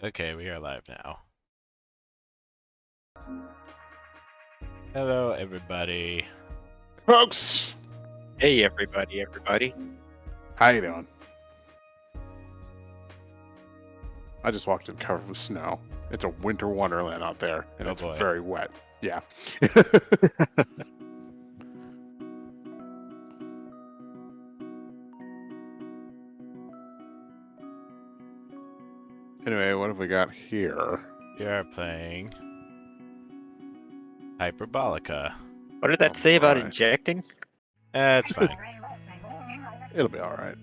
Okay, we are live now. Hello, everybody. Folks, Hey, everybody. how you doing? I just walked in covered with snow. It's a winter wonderland out there, and Oh, it's boy. very wet. Yeah. Anyway, what have we got here? We are playing Hyperbolica. What did that say about Alright. injecting? It's fine. It'll be alright.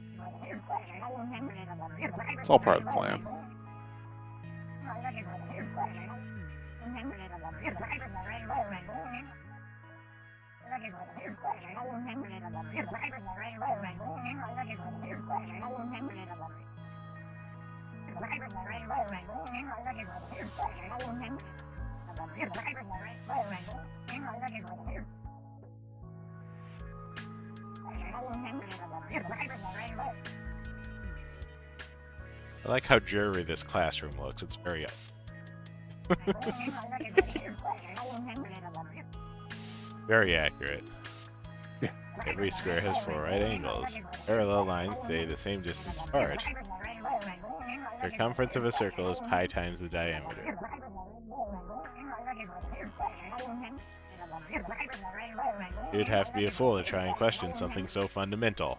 It's all part of the plan. I like how dreary this classroom looks. It's very very accurate. Yeah. Every square has 4 right angles. Parallel lines stay the same distance apart. The circumference of a circle is pi times the diameter. You'd have to be a fool to try and question something so fundamental.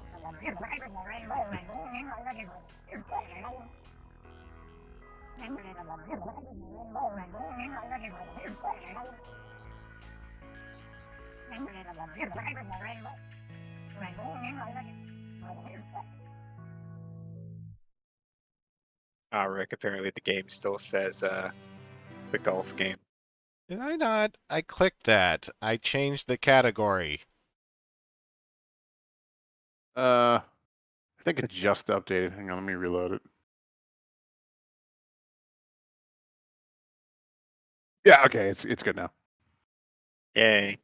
Rick, apparently the game still says the golf game. Did I not? I clicked that. I changed the category. I think it just updated. Hang on, let me reload it. Yeah, okay, it's good now. Yay.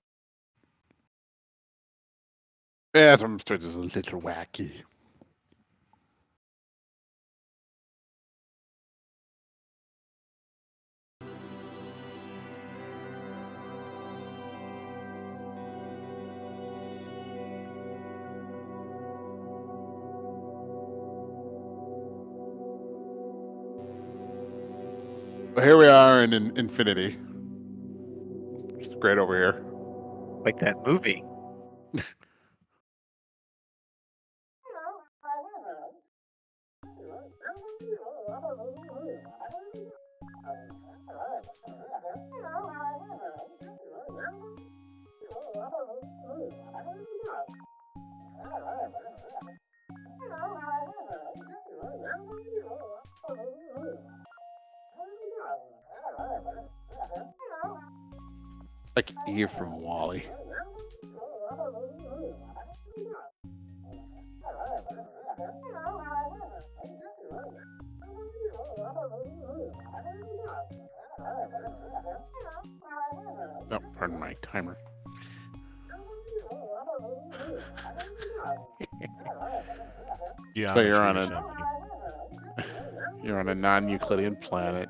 Yeah, some started just a little wacky. But here we are in infinity. It's great over here. It's like that movie. Like Eve from Wally. Oh, pardon my timer. So you're on a non-Euclidean planet.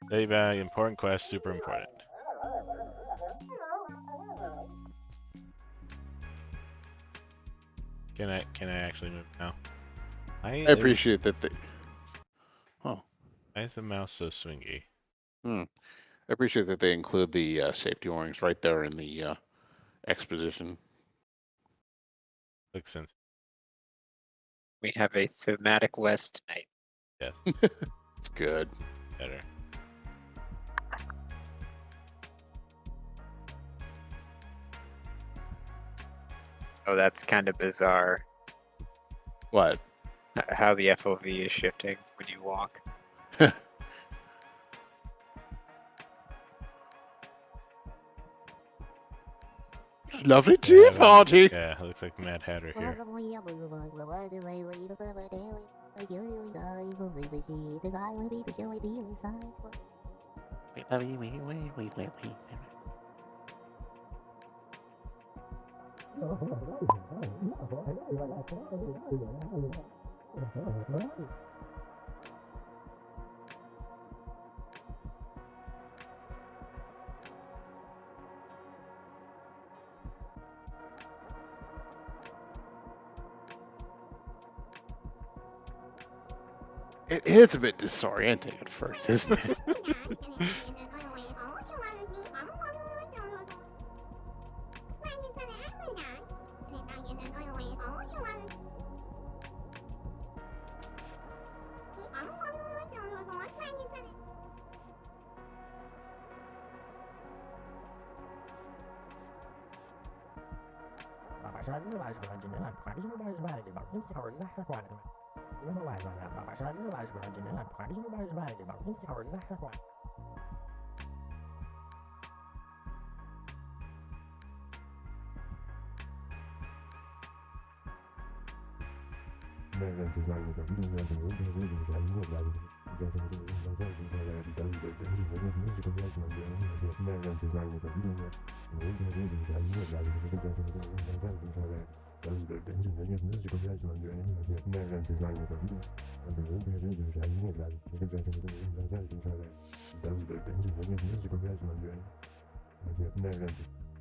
Very, very important quest, super important. Can I actually move now? I appreciate that they... Oh. Why is the mouse so swingy? I appreciate that they include the safety warnings right there in the exposition. Looks sense. We have a thematic West tonight. Yeah. It's good. Better. Oh, that's kind of bizarre. What? How the FOV is shifting when you walk. Lovely tea party. Yeah, looks like Mad Hatter here. It is a bit disorienting at first, isn't it?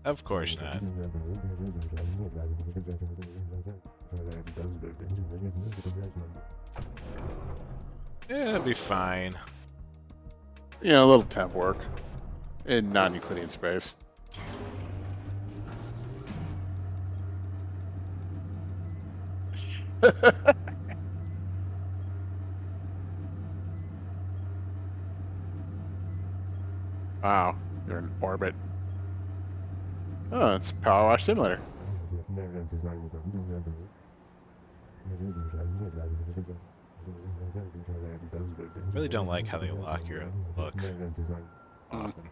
Of course not. Yeah, it'll be fine. You know, a little temp work in non-Euclidean space. Wow, you're in orbit. Oh, it's Power Wash Simulator. Really don't like how they lock your look. Often.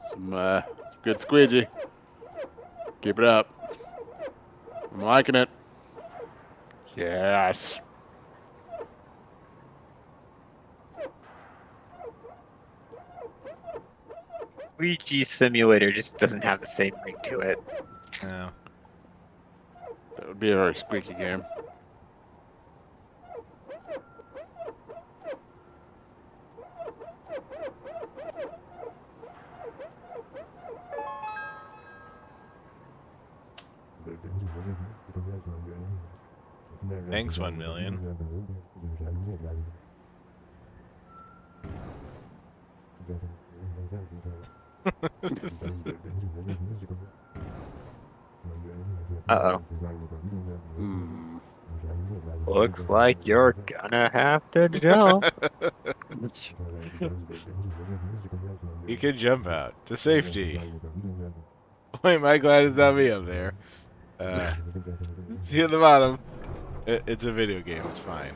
Some good squeegee. Keep it up. I'm liking it. Yes. Ouija Simulator just doesn't have the same ring to it. No. That would be a very squeaky game. Thanks, 1 million. Uh-oh. Hmm. Looks like you're gonna have to jump. You can jump out to safety. Boy, am I glad it's not me up there. See at the bottom. It's a video game. It's fine.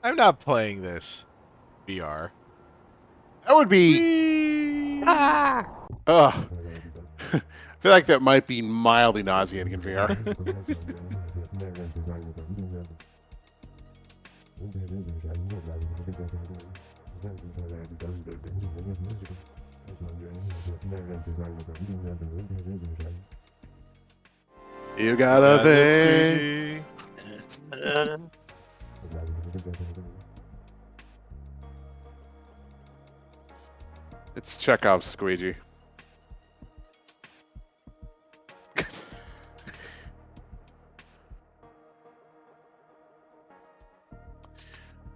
I'm not playing this VR. That would be. Ah! Ugh. I feel like that might be mildly nauseating in VR. You got a thing. It's Chekhov's squeegee.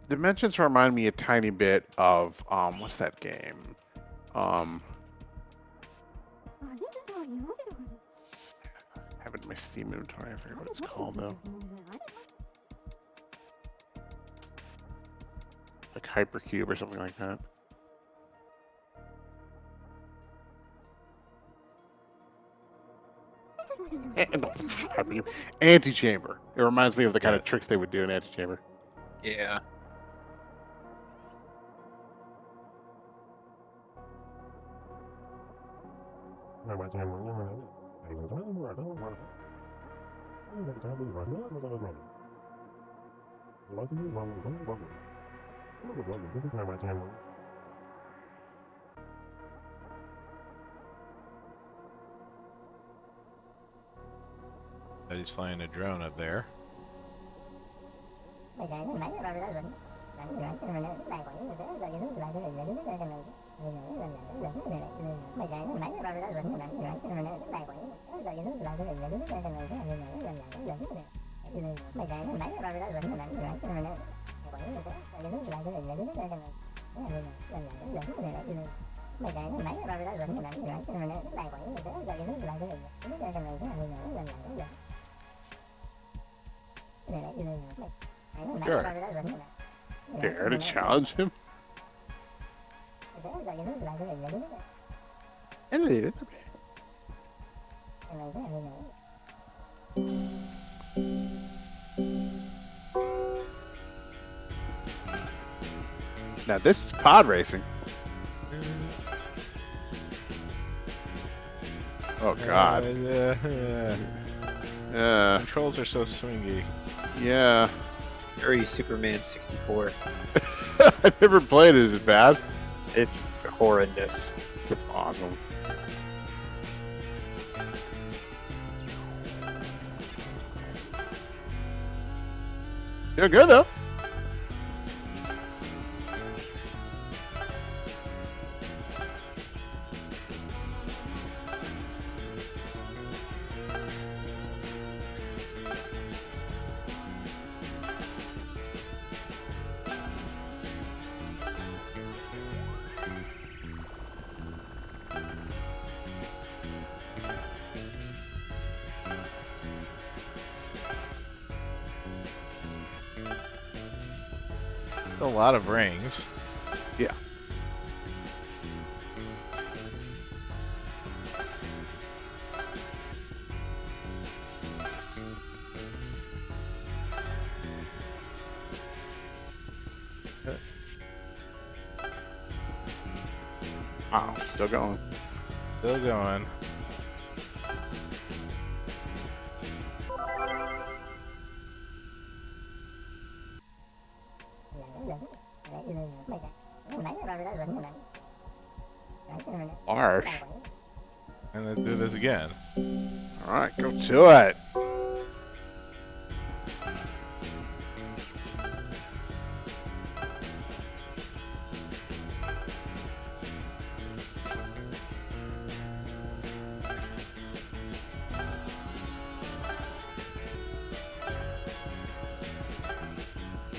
Dimensions remind me a tiny bit of what's that game? Have it in my Steam inventory. I forget what it's called though. like Hypercube or something like that. Antechamber. It reminds me of the kind of tricks they would do in Antechamber. Yeah. But he's flying a drone up there. Sure. Dare to challenge him? Now this is pod racing. Oh god. Controls are so swingy. Yeah. Very Superman 64. I never played it. Is it bad? It's horrendous. It's awesome. You're good though. A lot of rings. Yeah. Wow, still going. Still going. Harsh. And let's do this again. Alright, go to it.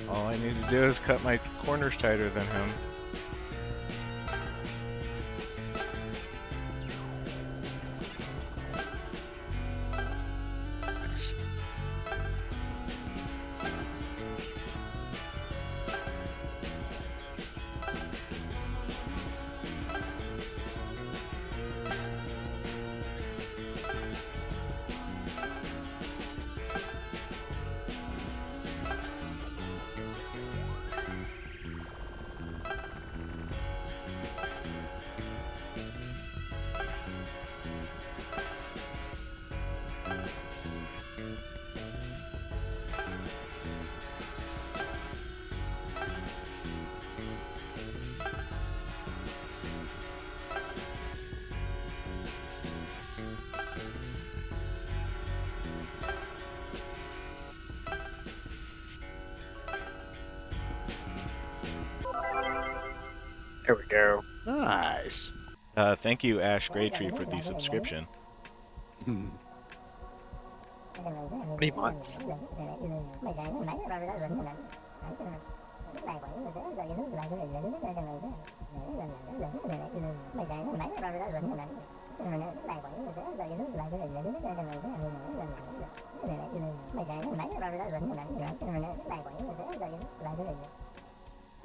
All I need to do is cut my corners tighter than him. There we go. Nice. Thank you, Ash Graytree, for the subscription. 20 months.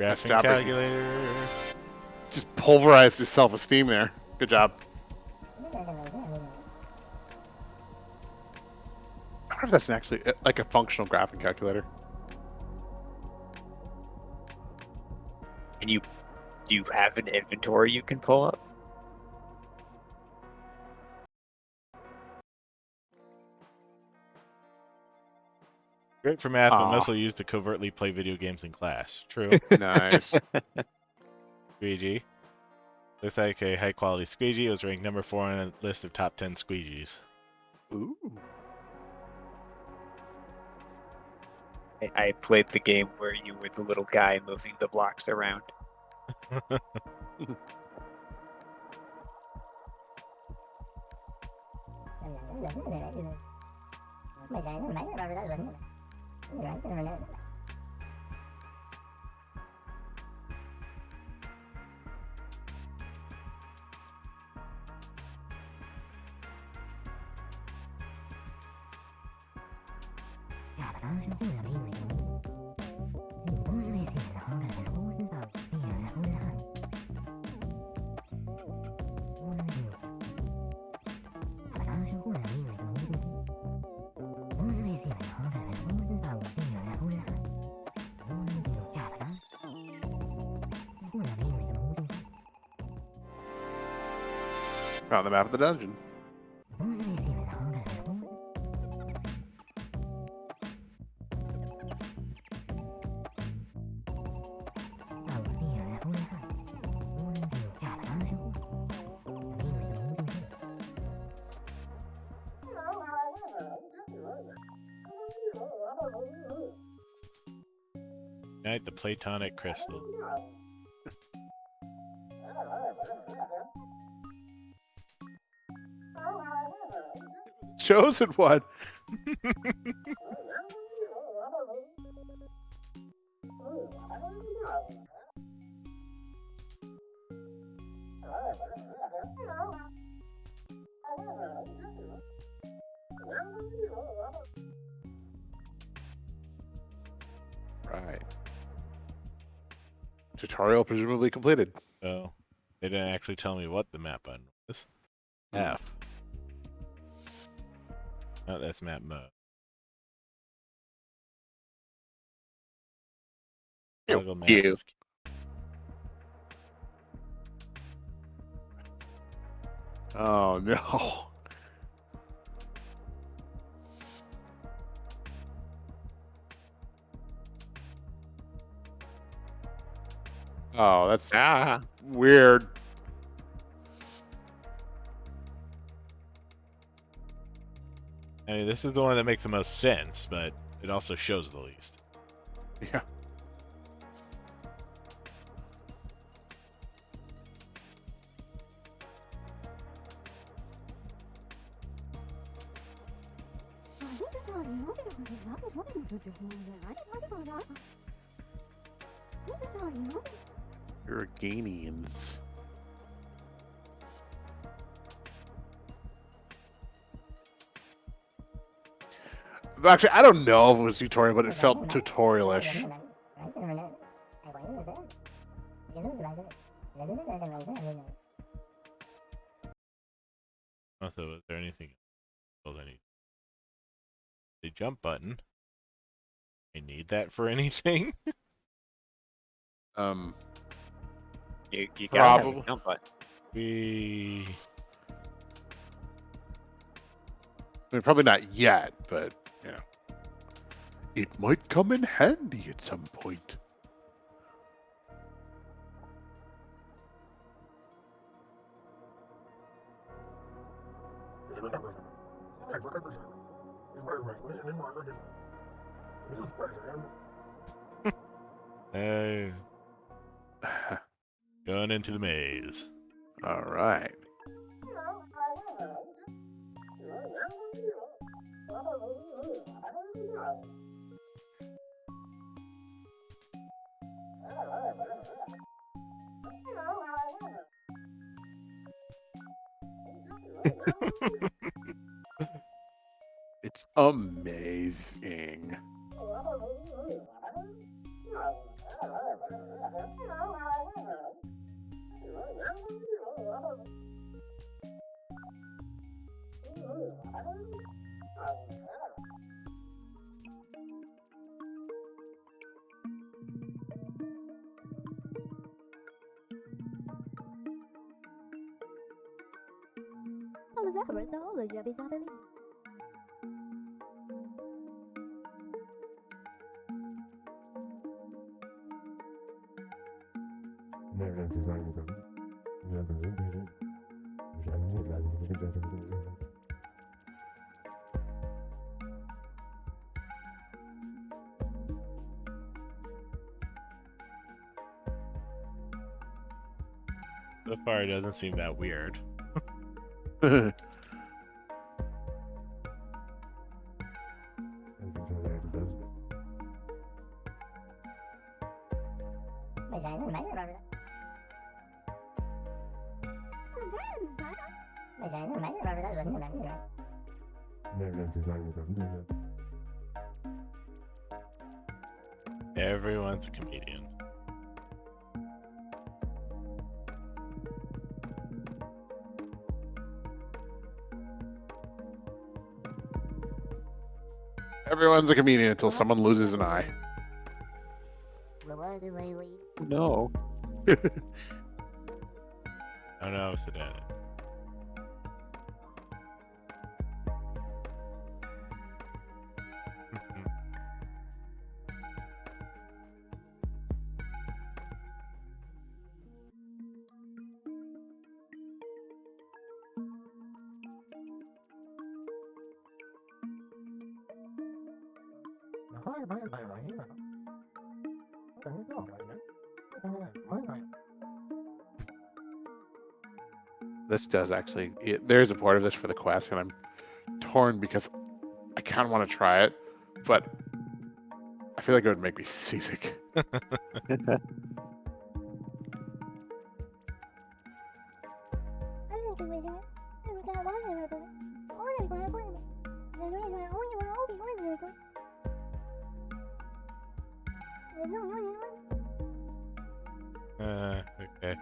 Graphing job, Ricky. calculator. Just pulverized his self-esteem there. Good job. I wonder if that's actually like a functional graphing calculator. And do you have an inventory you can pull up? Great for math, but Aw. mostly used to covertly play video games in class. True. Nice. Squeegee. Looks like a high-quality squeegee. It was ranked number 4 on a list of top 10 squeegees. Ooh. I played the game where you were the little guy moving the blocks around. Found the map of the dungeon. Ignite the Platonic crystal. Chosen one. Right. Tutorial presumably completed. So, they didn't actually tell me what the map button was. F. Oh, that's map mode. Toggle map You. is Oh no. Oh, that's weird. I mean, this is the one that makes the most sense, but it also shows the least. Yeah. Uruguayans. Actually, I don't know if it was tutorial, but it felt tutorial-ish. Also, is there anything else I need? The jump button. I need that for anything? You gotta Probably. have a jump button. We... I mean, probably not yet, but yeah. It might come in handy at some point. Hey. Going into the maze. All right. It's amazing. So far, it doesn't seem that weird. Everyone's a comedian. Everyone's a comedian until someone loses an eye. No. Oh no, Sedan. This does actually. There's a part of this for the quest, and I'm torn because I kind of want to try it, but I feel like it would make me seasick. Okay.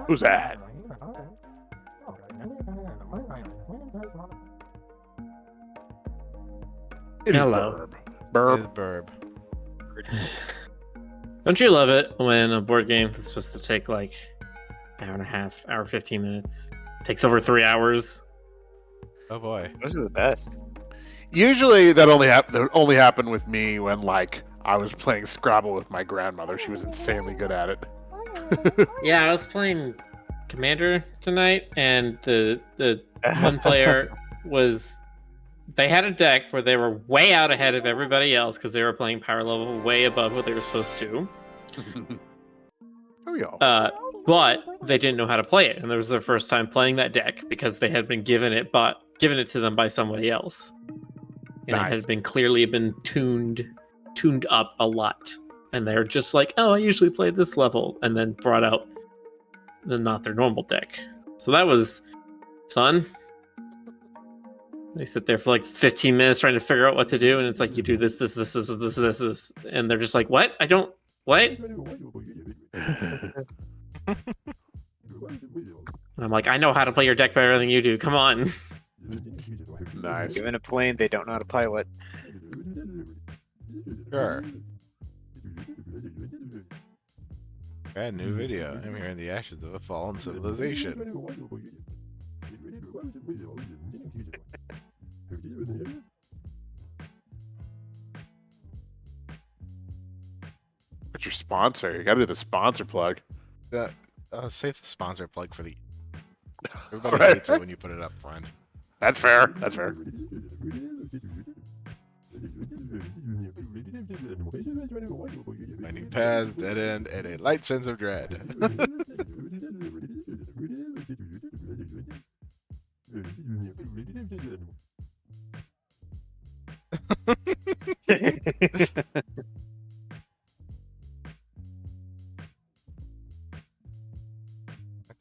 Who's that? It is Hello. Burb. It's Burb. Don't you love it when a board game that's supposed to take like an hour and a half, hour 15 minutes, takes over 3 hours? Oh boy. Those are the best. Usually that only happened with me when like I was playing Scrabble with my grandmother. She was insanely good at it. Yeah, I was playing Commander tonight, and the one player was. They had a deck where they were way out ahead of everybody else because they were playing power level way above what they were supposed to. Oh yeah. But they didn't know how to play it, and it was their first time playing that deck because they had been given it to them by somebody else, and Nice. it had been clearly tuned up a lot. And they're just like, oh, I usually play this level, and then brought out not their normal deck. So that was fun. They sit there for like 15 minutes trying to figure out what to do, and it's like you do this, and they're just like, what? I don't. What? And I'm like, I know how to play your deck better than you do. Come on. Nice. Given a plane, they don't know how to pilot. Sure. Bad new video. I'm here in the ashes of a fallen civilization. What's your sponsor? You gotta do the sponsor plug. Save the sponsor plug for the. Everybody Alright. hates it when you put it up front. That's fair. That's fair. Finding paths, dead end, and a light sense of dread. I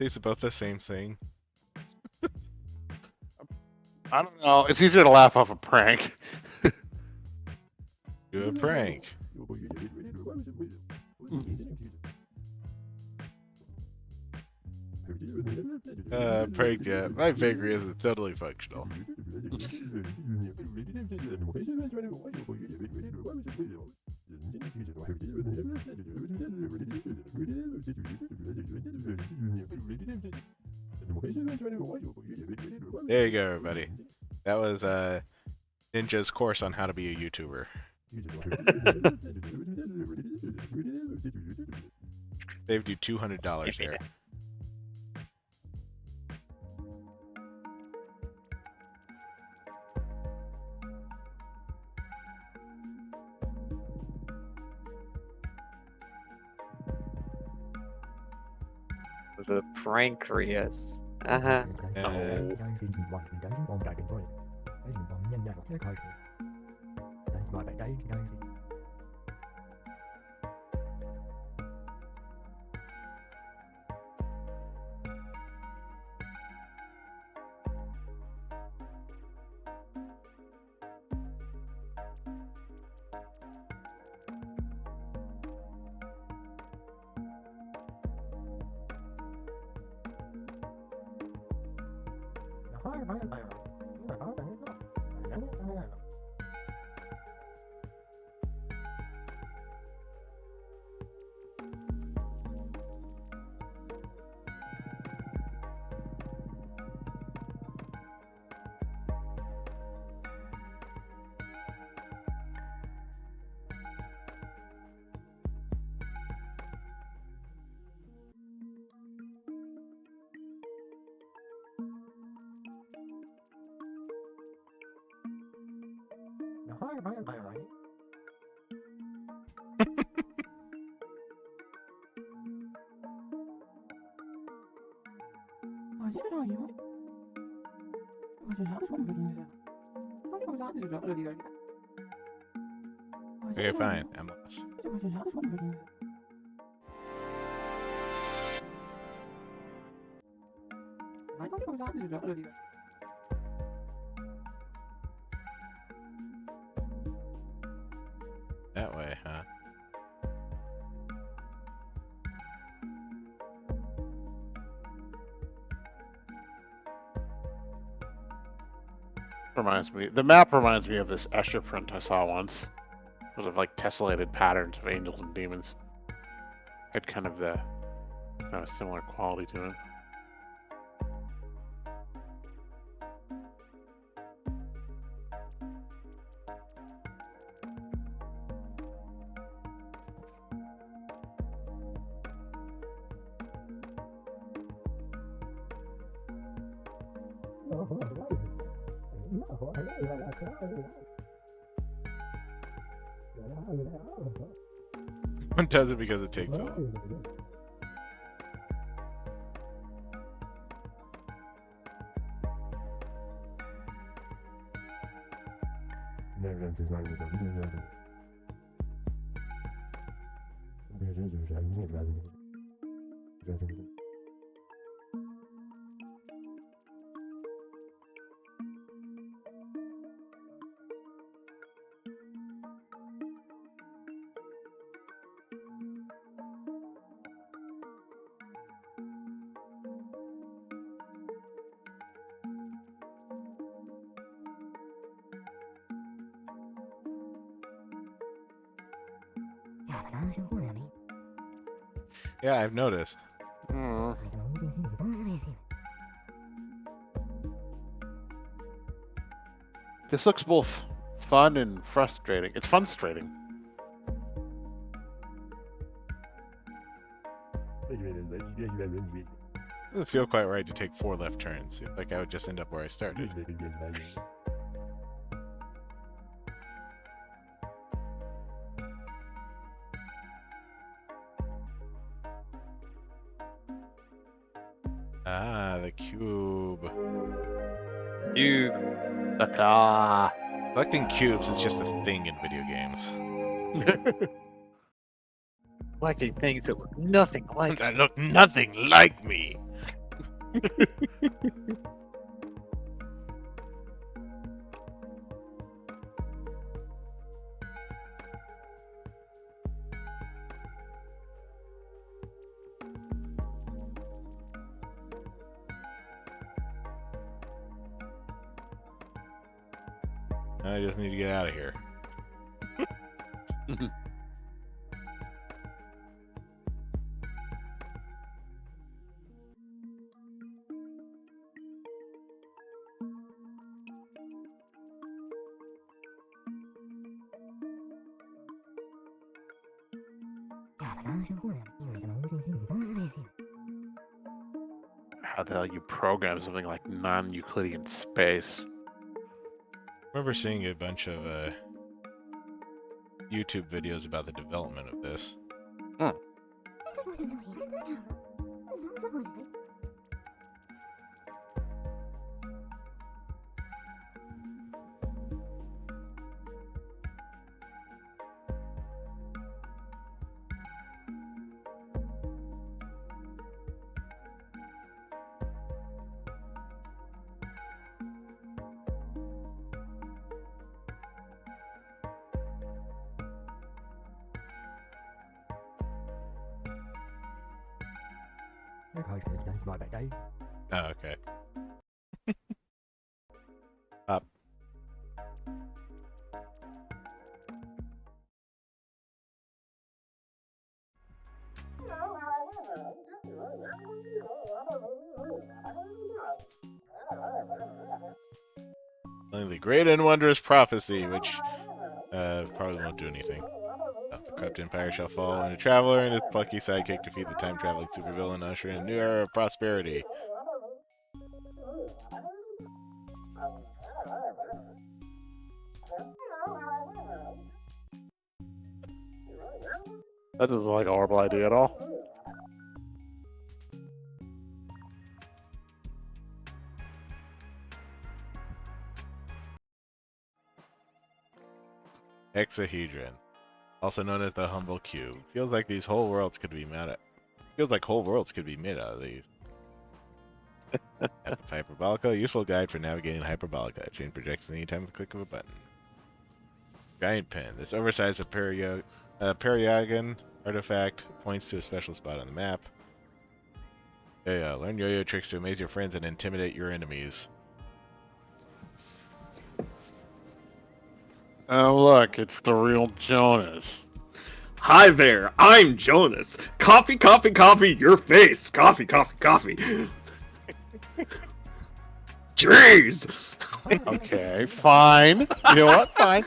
think it's about the same thing. I don't know. It's easier to laugh off a prank. Do a prank. Prank, yeah. My pancreas is totally functional. There you go, everybody. That was Ninja's course on how to be a YouTuber. Saved you $200 there. It was a pancreas. Uh-huh. And okay, fine. I'm lost. That way, huh? Reminds me. The map reminds me of this Escher print I saw once. It was of like tessellated patterns of angels and demons. Had kind of the similar quality to it. One does it because it takes so long. Yeah, I've noticed. This looks both fun and frustrating. It's frustrating. Doesn't feel quite right to take 4 left turns. Seems like I would just end up where I started. Ah, the cube. You. The car. Collecting cubes is just a thing in video games. Collecting things that look nothing like. That look nothing like me. I just need to get out of here. How the hell you program something like non-Euclidean space? I remember seeing a bunch of YouTube videos about the development of this. Oh, okay. Up. Only the great and wondrous prophecy, which probably won't do anything. The corrupt empire shall fall, and a traveler and his plucky sidekick defeat the time-traveling supervillain, ushering in a new era of prosperity. That doesn't look like a horrible idea at all. Hexahedron, also known as the Humble Cube. Feels like these whole worlds could be made out. Feels like whole worlds could be made out of these. Hyperbolica, useful guide for navigating Hyperbolica. Change projections anytime with the click of a button. Giant pin. This oversized Periagon artifact points to a special spot on the map. Yeah, learn yo-yo tricks to amaze your friends and intimidate your enemies. Oh, look, it's the real Jonas. Hi there, I'm Jonas. Coffee, coffee, coffee, your face. Coffee, coffee, coffee. Jeez! Okay, fine. You know what? Fine.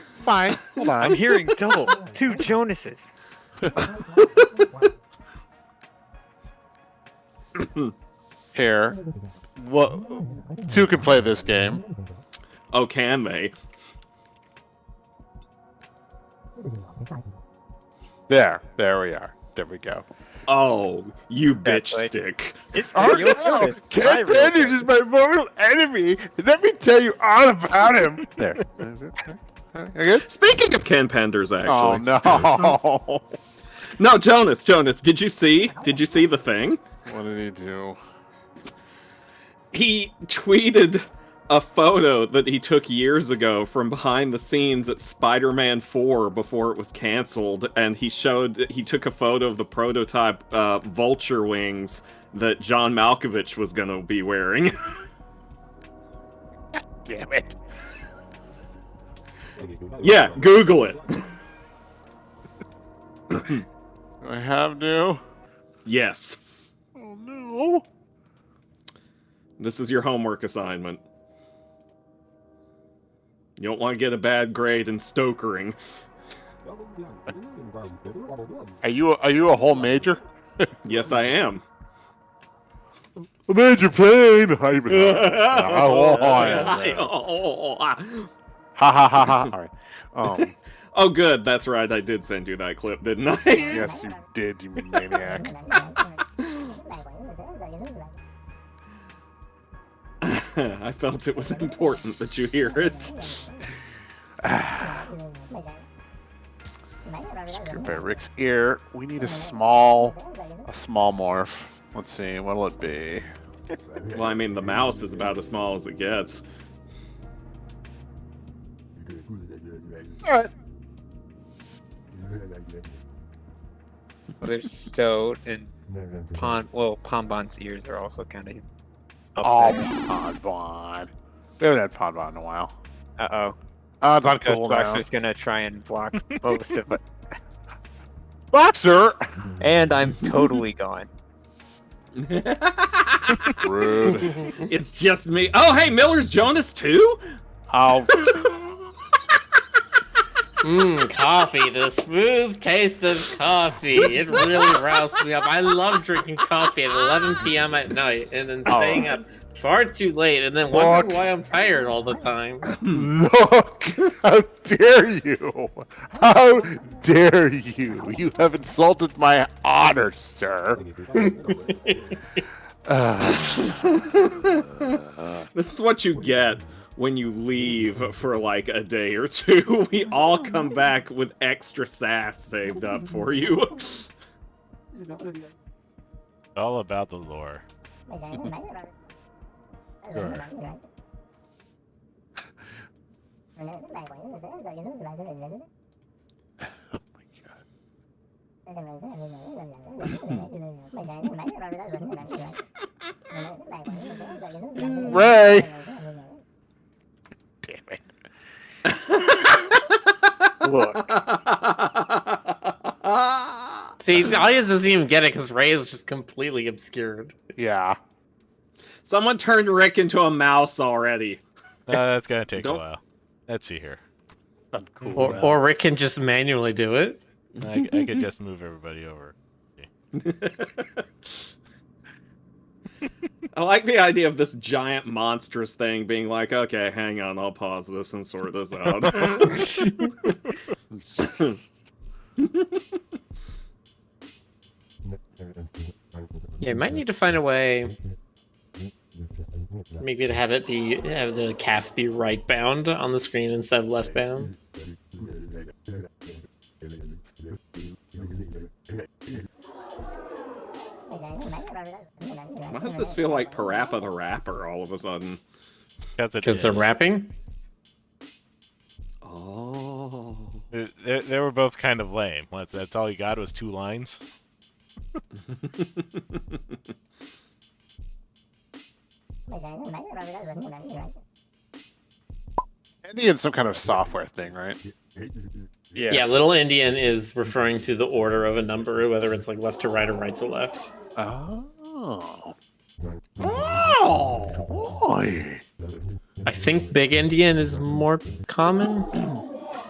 Hold on. I'm hearing double. 2 Jonases. Here. What? 2 can play this game. Oh, can they? There we are. There we go. Oh, you bitch That's right. stick. It's Oh you'll no! notice Ken I wrote Sanders that. is my mortal enemy. Let me tell you all about him. There. You good? Speaking of Ken Penders, actually. Oh no! No, Jonas, did you see? Did you see the thing? What did he do? He tweeted a photo that he took years ago from behind the scenes at Spider-Man 4 before it was canceled, and he took a photo of the prototype vulture wings that John Malkovich was gonna be wearing. Damn it! Yeah, Google it. Do I have to? Yes. Oh no! This is your homework assignment. You don't want to get a bad grade in stokering. Are you a whole major? Yes, I am. A major plane. Ha ha ha ha! All right. Oh, good. That's right. I did send you that clip, didn't I? Yes, you did, you maniac. I felt it was important that you hear it. Screw by Rick's ear. We need a small morph. Let's see, what'll it be? Well, I mean, the mouse is about as small as it gets. Alright. Well, there's Stoat and Ponbon's ears are also kind of Oh, upset. Ponbon. We haven't had Ponbon in a while. Uh-oh. Oh, it's on cool now. Ghostbuster's gonna try and block most of it. Boxer! And I'm totally gone. Rude. It's just me. Oh, hey, Miller's Jonas too? Oh, Coffee. The smooth taste of coffee. It really rouses me up. I love drinking coffee at 11 p.m. at night and then staying up far too late and then wondering why I'm tired all the time. look! How dare you! How dare you! You have insulted my honor, sir. This is what you get when you leave for like a day or two. We all come back with extra sass saved up for you. All about the lore. Sure. Ray! Damn it. Look. See, the audience doesn't even get it because Ray is just completely obscured. Yeah. Someone turned Rick into a mouse already. That's gonna take a Don't- while. Let's see here. Cool. Or Rick can just manually do it. I could just move everybody over. I like the idea of this giant monstrous thing being like, okay, hang on, I'll pause this and sort this out. Yeah, you might need to find a way. Maybe to have it be have the cast be right bound on the screen instead of left bound. Why does this feel like Parappa the Rapper all of a sudden? Because they're rapping. Oh. They were both kind of lame. That's all you got was 2 lines. Indian's some kind of software thing, right? Yeah, Little Indian is referring to the order of a number, whether it's like left to right or right to left. Oh. Oh! Boy. I think Big Indian is more common.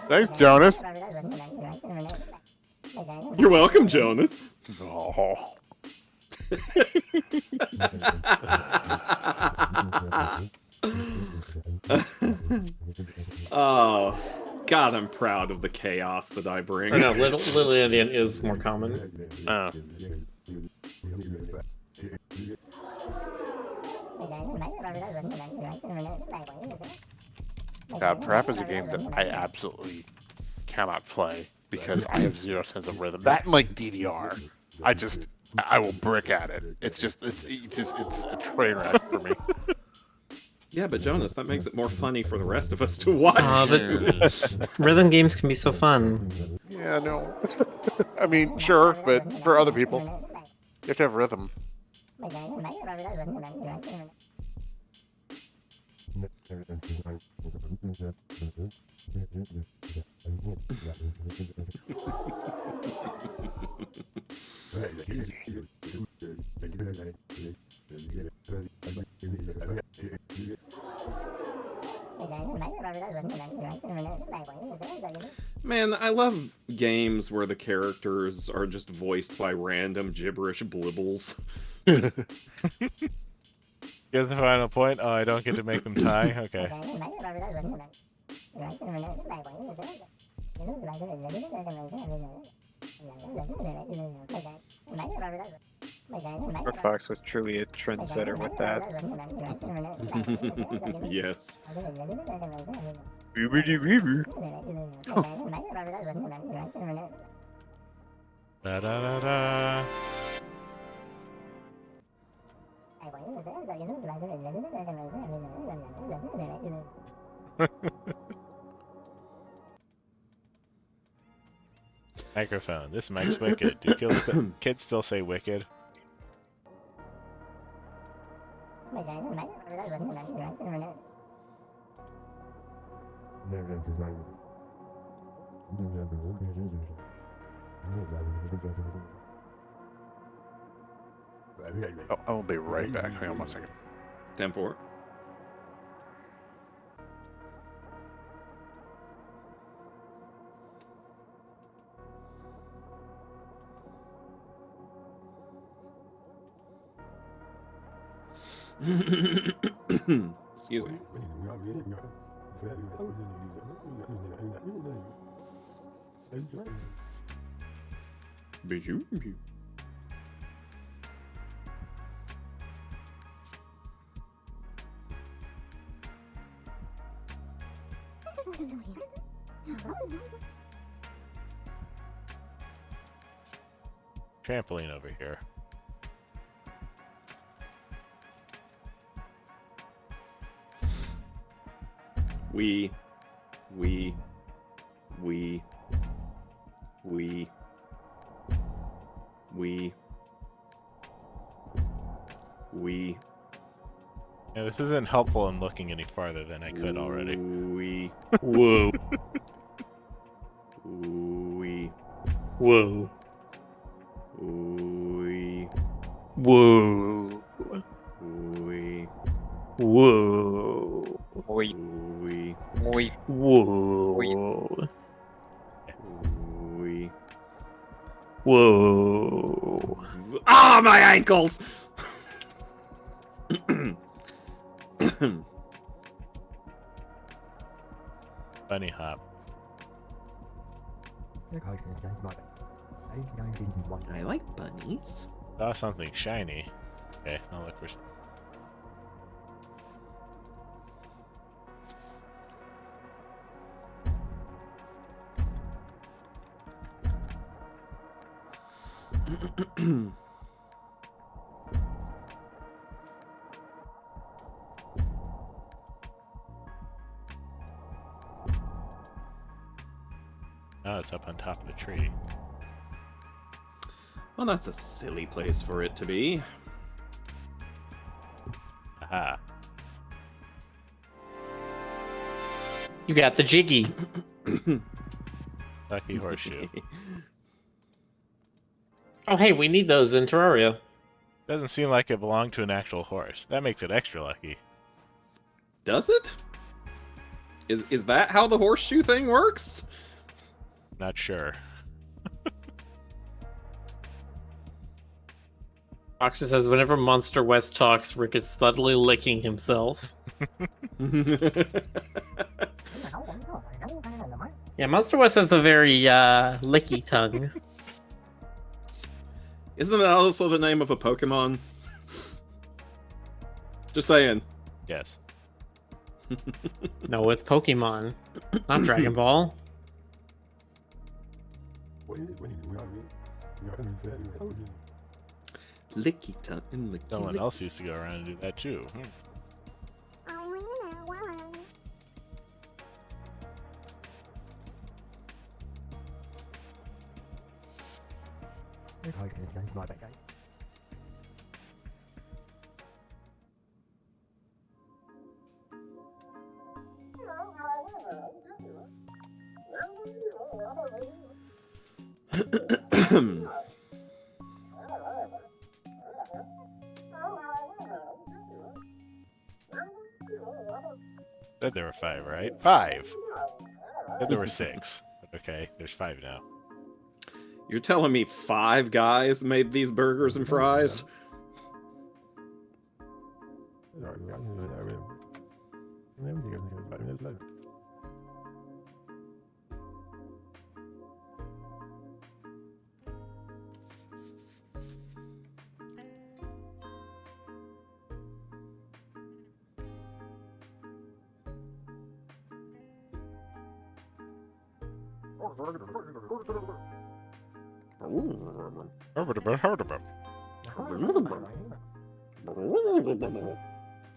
Thanks, Jonas. You're welcome, Jonas. Oh. Oh, God, I'm proud of the chaos that I bring. Or no, Little Indian is more common. Parappa is a game that I absolutely cannot play because I have 0 sense of rhythm. That and like DDR, I will brick at it. It's a train wreck for me. Yeah, but Jonas, that makes it more funny for the rest of us to watch. But rhythm games can be so fun. Yeah, no. I mean, sure, but for other people, you have to have rhythm. Man, I love games where the characters are just voiced by random gibberish blibbles. Get the final point? Oh, I don't get to make them tie? Okay. Fox was truly a trendsetter with that. Yes. Da da da da. Microphone. This mic's wicked. Do kids still say wicked? Oh, I will be right back. Hang on one second. 10-4. Excuse me. Bijou. Trampoline over here. We. Yeah, this isn't helpful in looking any farther than I could already. We. Whoa. We. Whoa. We. Whoa. We. Whoa. Oi, We. oi, Whoa. We. Whoa. Ah, my ankles! Bunny hop. I like bunnies. Saw something shiny. Okay, I'll look for. Oh, it's up on top of the tree. Well, that's a silly place for it to be. Aha. You got the jiggy. Lucky horseshoe. Oh, hey, we need those in Terraria. Doesn't seem like it belonged to an actual horse. That makes it extra lucky. Does it? Is that how the horseshoe thing works? Not sure. Oxy says, whenever Monster West talks, Rick is subtly licking himself. Yeah, Monster West has a very licky tongue. Isn't that also the name of a Pokemon? Just saying. Yes. No, it's Pokemon, not Dragon Ball. Licky tongue and licky. Someone else used to go around and do that too. Said there were 5, right? 5! Said there were 6. Okay, there's 5 now. You're telling me 5 guys made these burgers and fries?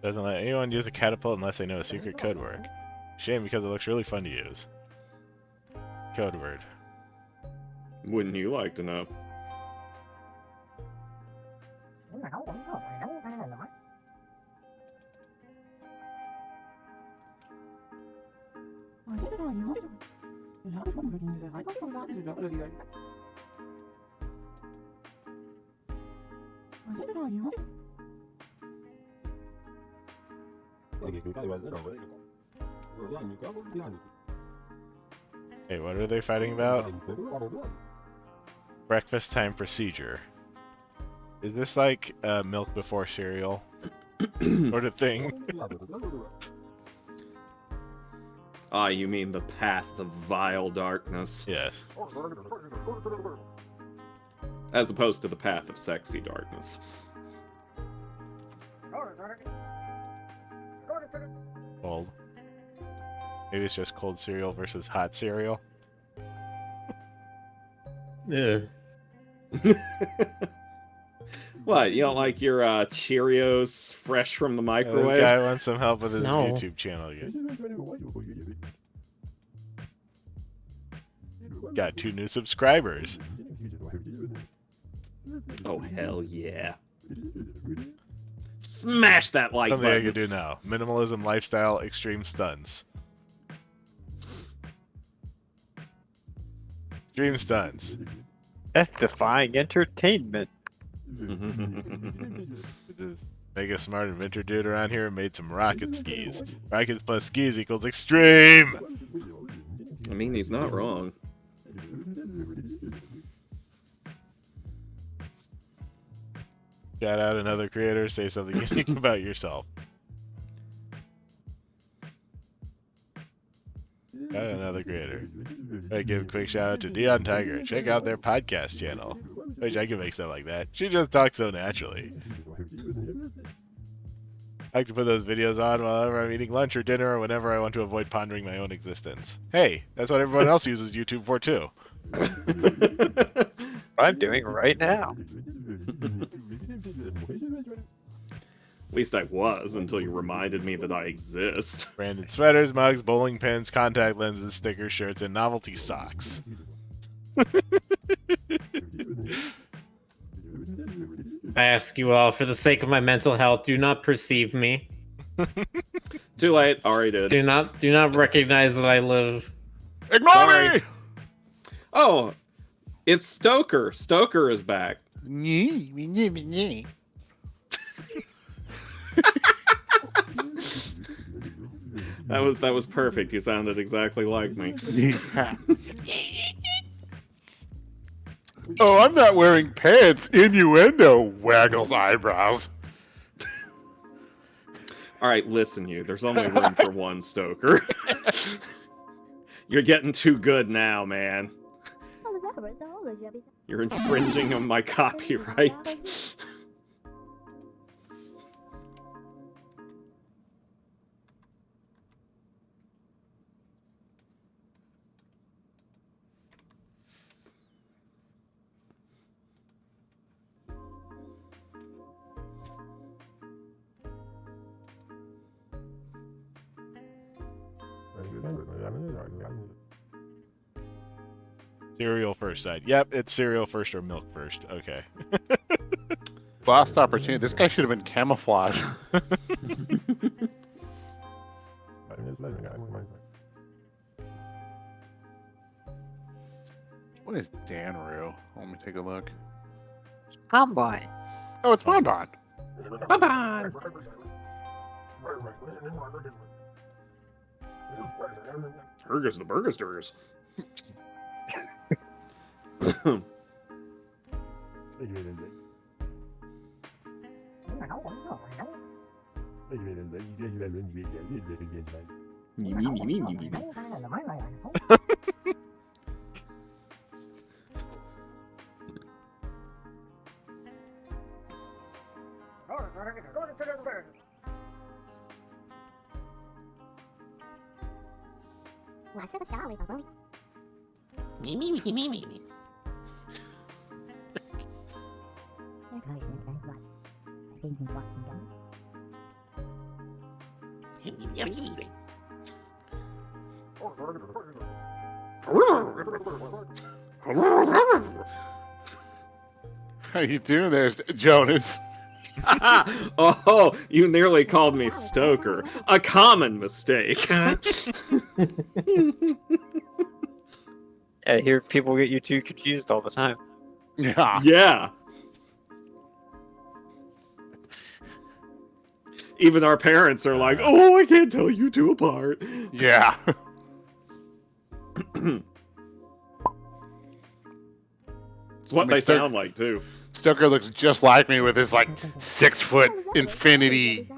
Doesn't let anyone use a catapult unless they know a secret code word. Shame because it looks really fun to use. Code word. Wouldn't you like to know? Hey, what are they fighting about? Breakfast time procedure. Is this like milk before cereal sort of thing? Ah, you mean the path of vile darkness, Yes. as opposed to the path of sexy darkness. Cold. Maybe it's just cold cereal versus hot cereal. Yeah. What, you don't like your Cheerios fresh from the This microwave? guy wants some help with his No. YouTube channel again. Got 2 new subscribers. Oh, hell yeah. Smash that like Something I button. can do now. Minimalism lifestyle extreme stunts. Extreme stunts. That's defying entertainment. This mega smart inventor dude around here made some rocket skis. Rockets plus skis equals extreme! I mean, he's not wrong. Shout out another creator, say something unique about yourself. Shout out another creator. I give a quick shout out to Dion Tiger. Check out their podcast channel. Wish I could make stuff like that. She just talks so naturally. I like to put those videos on whenever I'm eating lunch or dinner or whenever I want to avoid pondering my own existence. Hey, that's what everyone else uses YouTube for too. What I'm doing right now. At least I was until you reminded me that I exist. Branded sweaters, mugs, bowling pins, contact lenses, stickers, shirts, and novelty socks. I ask you all, for the sake of my mental health, do not perceive me. Too late, already did. Do not recognize that I live. Ignore Sorry. me! Oh, it's Stoker. Stoker is back. That was perfect. You sounded exactly like me. Oh, I'm not wearing pants. Innuendo waggles eyebrows. All right, listen, you. There's only room for one Stoker. You're getting too good now, man. You're infringing on my copyright. Cereal first side. Yep, it's cereal first or milk first. Okay. Last opportunity. This guy should have been camouflage. What is Dan Roo? Let me take a look. Combine. Oh, it's Bonbon. Bye-bye. Hergus the Burgesters. How you doing there, Jonas? Oh, you nearly called me Stoker. A common mistake. I hear people get you two confused all the time. Yeah. Yeah. Even our parents are like, "Oh, I can't tell you two apart." Yeah. It's what I mean, they sound like too. Stoker looks just like me with his like 6-foot infinity,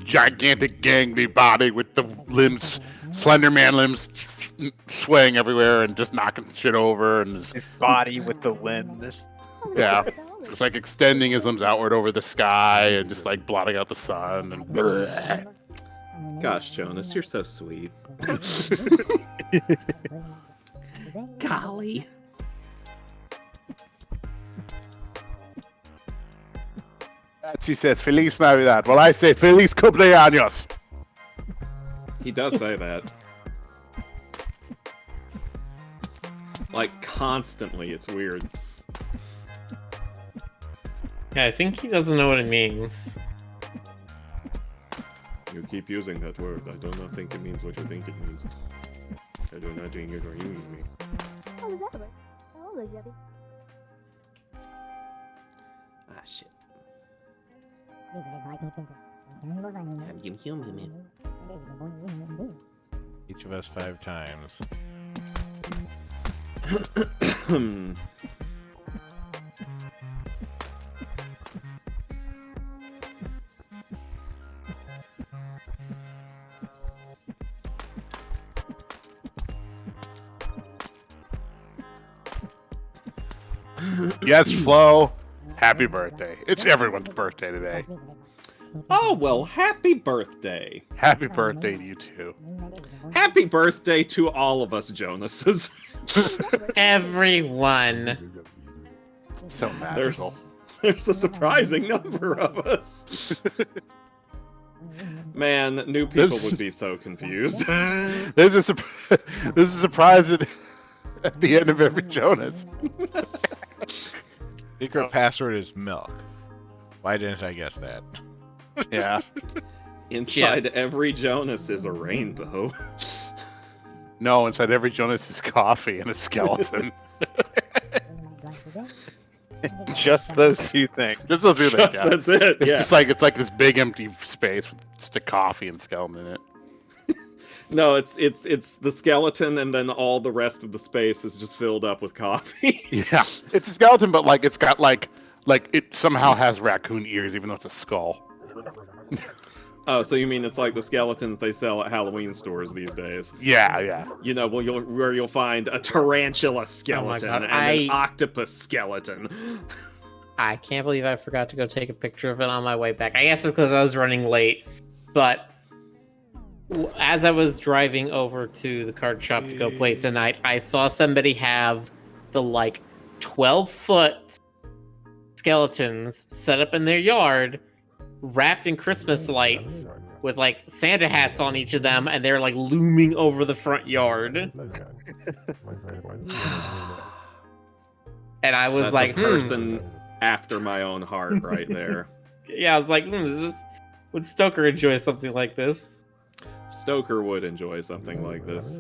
gigantic gangly body with the limbs, Slender Man limbs swaying everywhere and just knocking shit over, and His body with the limbs. yeah, it's like extending his limbs outward over the sky and just like blotting out the sun. And Gosh, Jonas, you're so sweet. Golly. she says, "Feliz Navidad." Well, I say, "Feliz cumpleaños." He does say that. Like constantly, it's weird. Yeah, I think he doesn't know what it means. You keep using that word. I do not think it means what you think it means. I do not think it or you mean me. Ah, shit. Each of us 5 times. Yes, Flo. Happy birthday. It's everyone's birthday today. Oh, well, happy birthday. Happy birthday to you too. Happy birthday to all of us Jonases. Everyone. So magical. There's a surprising number of us. Man, new people would be so confused. There's a surprise at the end of every Jonas. Secret password is milk. Why didn't I guess that? Yeah. Inside every Jonas is a rainbow. No, inside every Jonas is coffee and a skeleton. Just those two things. Just those two things, yeah. That's it. It's yeah. just like this big empty space with just a coffee and skeleton in it. No, it's the skeleton, and then all the rest of the space is just filled up with coffee. Yeah, it's a skeleton, but like it's got like it somehow has raccoon ears, even though it's a skull. Oh, so you mean it's like the skeletons they sell at Halloween stores these days? Yeah, yeah. You know, well, you'll find a tarantula skeleton God, and an octopus skeleton. I can't believe I forgot to go take a picture of it on my way back. I guess it's because I was running late, but as I was driving over to the card shop to go play tonight, I saw somebody have the 12-foot skeletons set up in their yard, wrapped in Christmas lights, with Santa hats on each of them, and they're looming over the front yard. And I was That's a person after my own heart, right there. Yeah, I was like, would Stoker enjoy something like this? Stoker would enjoy something like this.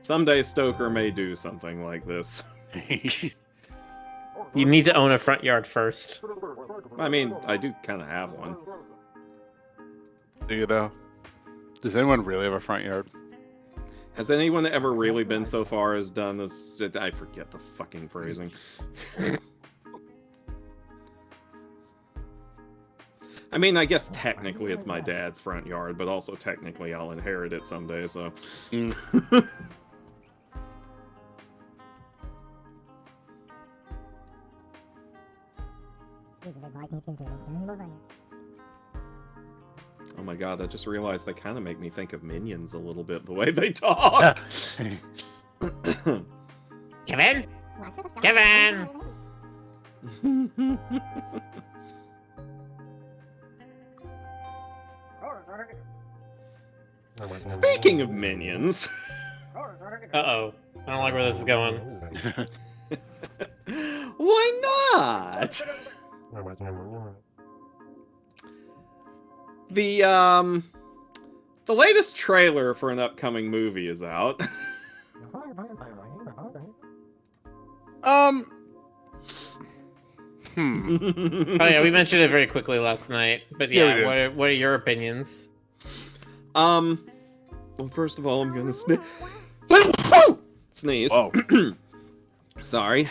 Someday Stoker may do something like this. You need to own a front yard first. I mean, I do kind of have one. Do you though? Does anyone really have a front yard? Has anyone ever really been so far as done this? I forget the fucking phrasing. I mean, I guess technically it's my dad's front yard, but also technically I'll inherit it someday, so... Oh my god, I just realized they kind of make me think of Minions a little bit, the way they talk! Kevin? Kevin! Speaking of minions, Uh-oh. I don't like where this is going. why not? The latest trailer for an upcoming movie is out. Oh yeah, we mentioned it very quickly last night. But Yeah, yeah, we what are your opinions? Well, first of all, I'm gonna sneeze. Whoa. Sorry.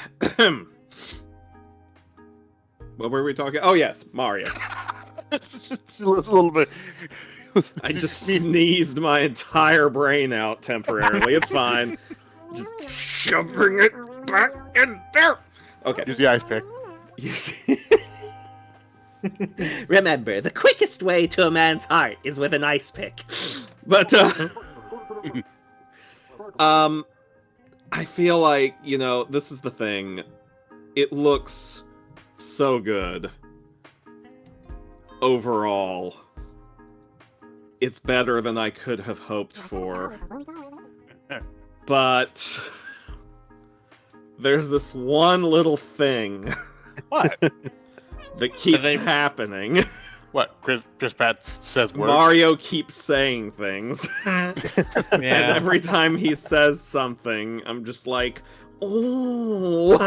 What were we talking? Oh yes, Mario. It's just a little bit. I just sneezed my entire brain out temporarily. It's fine. Just shoving it back in there. Okay. Use the ice pick. Remember, the quickest way to a man's heart is with an ice pick. But I feel like, this is the thing. It looks so good. Overall, it's better than I could have hoped for. But there's this one little thing What? that keeps happening. What? Chris Pratt says words? Mario keeps saying things. And Yeah. every time he says something, I'm just like, oh.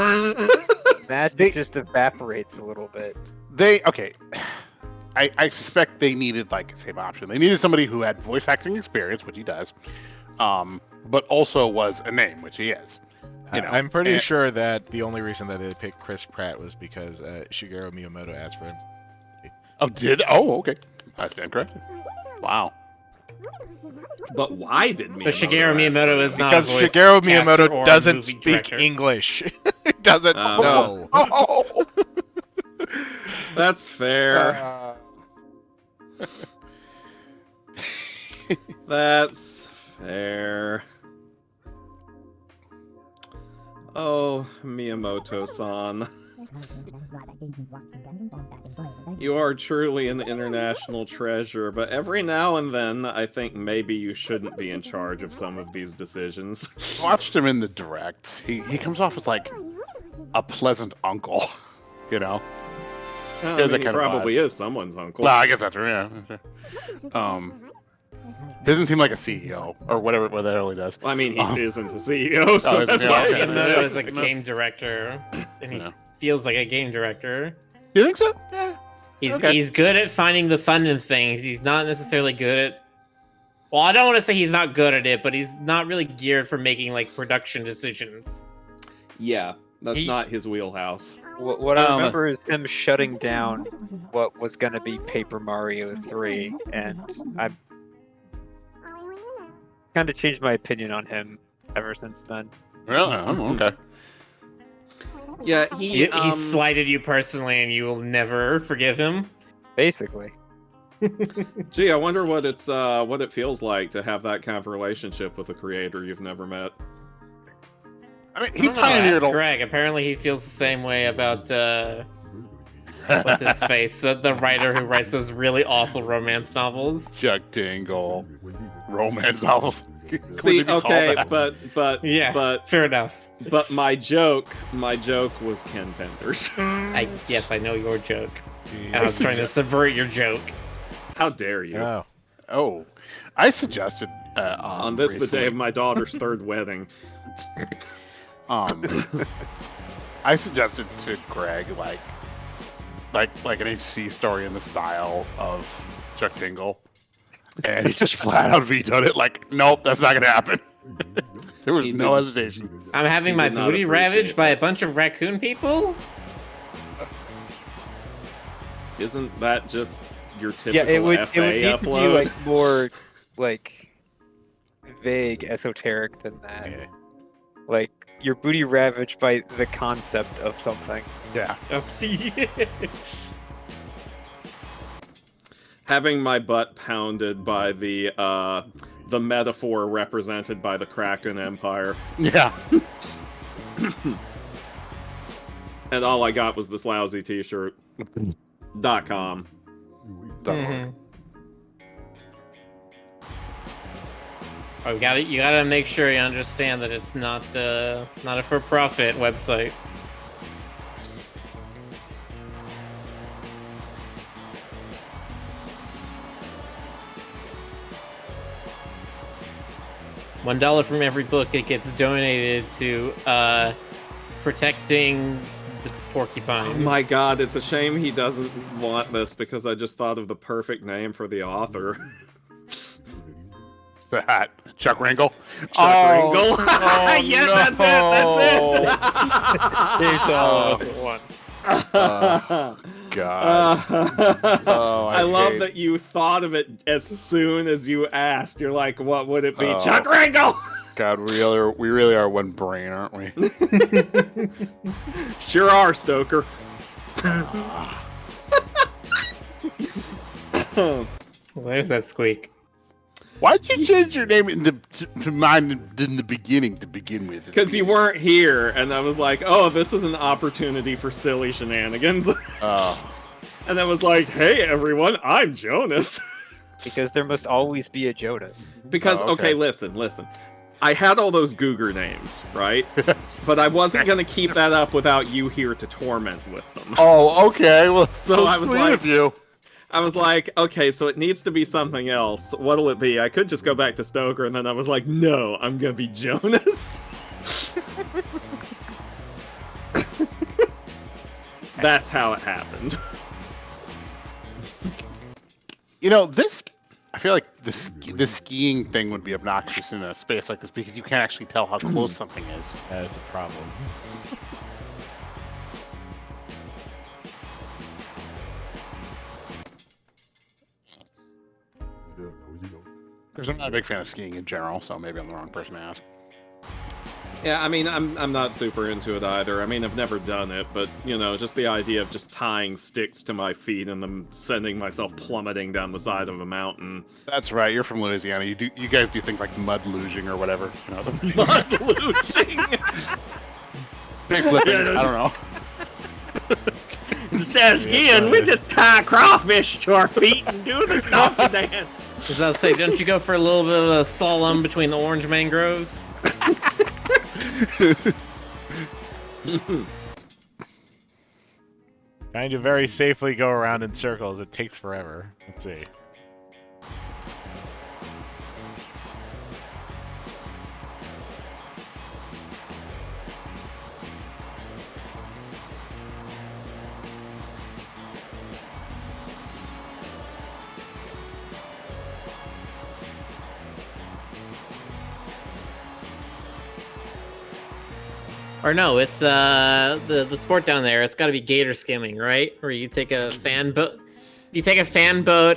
Magic just evaporates a little bit. Okay. I suspect they needed like a safe option. They needed somebody who had voice acting experience, which he does, but also was a name, which he is. I'm pretty sure that the only reason that they picked Chris Pratt was because Shigeru Miyamoto asked for him. Oh, did? Oh, okay. I stand corrected. Wow. But why did Miyamoto But Shigeru ask Miyamoto for is it? not Because a voice Shigeru caster or Miyamoto doesn't movie speak director. English. He doesn't know. Oh. That's fair. That's fair. Oh, Miyamoto-san. You are truly an international treasure, but every now and then I think maybe you shouldn't be in charge of some of these decisions. Watched him in the direct. He comes off as like a pleasant uncle, you know? I He has mean, that he kind of probably is someone's uncle. Well, I guess that's true, yeah. He doesn't seem like a CEO or whatever the hell he does. Well, I mean, he isn't the CEO, so Oh, that's yeah, why. okay. Miyamoto is a game director, and he Yeah. feels like a game director. You think so? Yeah. He's Okay. he's good at finding the fun in things. He's not necessarily good at. Well, I don't want to say he's not good at it, but he's not really geared for making like production decisions. Yeah, that's He- not his wheelhouse. What I remember is him shutting down what was going to be Paper Mario 3, and I kind of changed my opinion on him ever since then. Really? Oh, okay. Yeah, He slighted you personally, and you will never forgive him. Basically. Gee, I wonder what it feels like to have that kind of relationship with a creator you've never met. I mean, I he don't know, pioneered ask Greg. Apparently, he feels the same way about what's his face, the writer who writes those really awful romance novels. Chuck Tingle romance novels. Could See, they be called okay, that? but Yeah, fair enough. but my joke was Ken Penders. Yes, I know your joke. And I was trying to subvert your joke. How dare you? Oh. I suggested On this, the day of my daughter's third wedding. I suggested to Greg like an HC story in the style of Chuck Tingle, and he just flat out vetoed it. Like, nope, that's not gonna happen. There was He no did. hesitation. I'm having He my did not booty appreciate ravaged by a that. bunch of raccoon people? Isn't that just your typical Yeah, it would FA need upload? to be like more like vague, esoteric than that. Yeah. Like your booty ravaged by the concept of something. Yeah. Having my butt pounded by the the metaphor represented by the Kraken Empire. Yeah. And all I got was this lousy t-shirt. .com. Done. Oh, you gotta make sure you understand that it's not a for-profit website. $1 from every book it gets donated to protecting the porcupines. Oh my god, it's a shame he doesn't want this because I just thought of the perfect name for the author. What's that? Chuck Ringle? Chuck Ringle. Yeah, that's it. It's all at once. God. I love that you thought of it as soon as you asked. You're like, what would it be? Chuck Ringle! God, we really are one brain, aren't we? Sure are, Stoker. There's that squeak. Why'd you change your name to mine in the beginning to begin with? Because you weren't here, and I was like, oh, this is an opportunity for silly shenanigans. Oh. And I was like, hey, everyone, I'm Jonas. Because there must always be a Jonas. Because, okay, listen. I had all those Googer names, right? But I wasn't going to keep that up without you here to torment with them. Oh, okay. Well, So I was sweet like- of you. I was like, okay, so it needs to be something else. What'll it be? I could just go back to Stoker, and then I was like, no, I'm gonna be Jonas. That's how it happened. You know, I feel like the skiing thing would be obnoxious in a space like this because you can't actually tell how close something is. That is a problem. Because I'm not a big fan of skiing in general, so maybe I'm the wrong person to ask. Yeah, I mean, I'm not super into it either. I mean, I've never done it, but, you know, just the idea of just tying sticks to my feet and then sending myself plummeting down the side of a mountain. That's right. You're from Louisiana. You guys do things like mud luging or whatever. You know, Mud luging! big flipping. I don't know. Instead of skiing, we just tie crawfish to our feet and do the stomping dance. Does that say, don't you go for a little bit of a slalom between the orange mangroves? Trying to very safely go around in circles, it takes forever. Let's see. Or no, it's the sport down there. It's got to be gator skimming, right? Where you take a fan boat,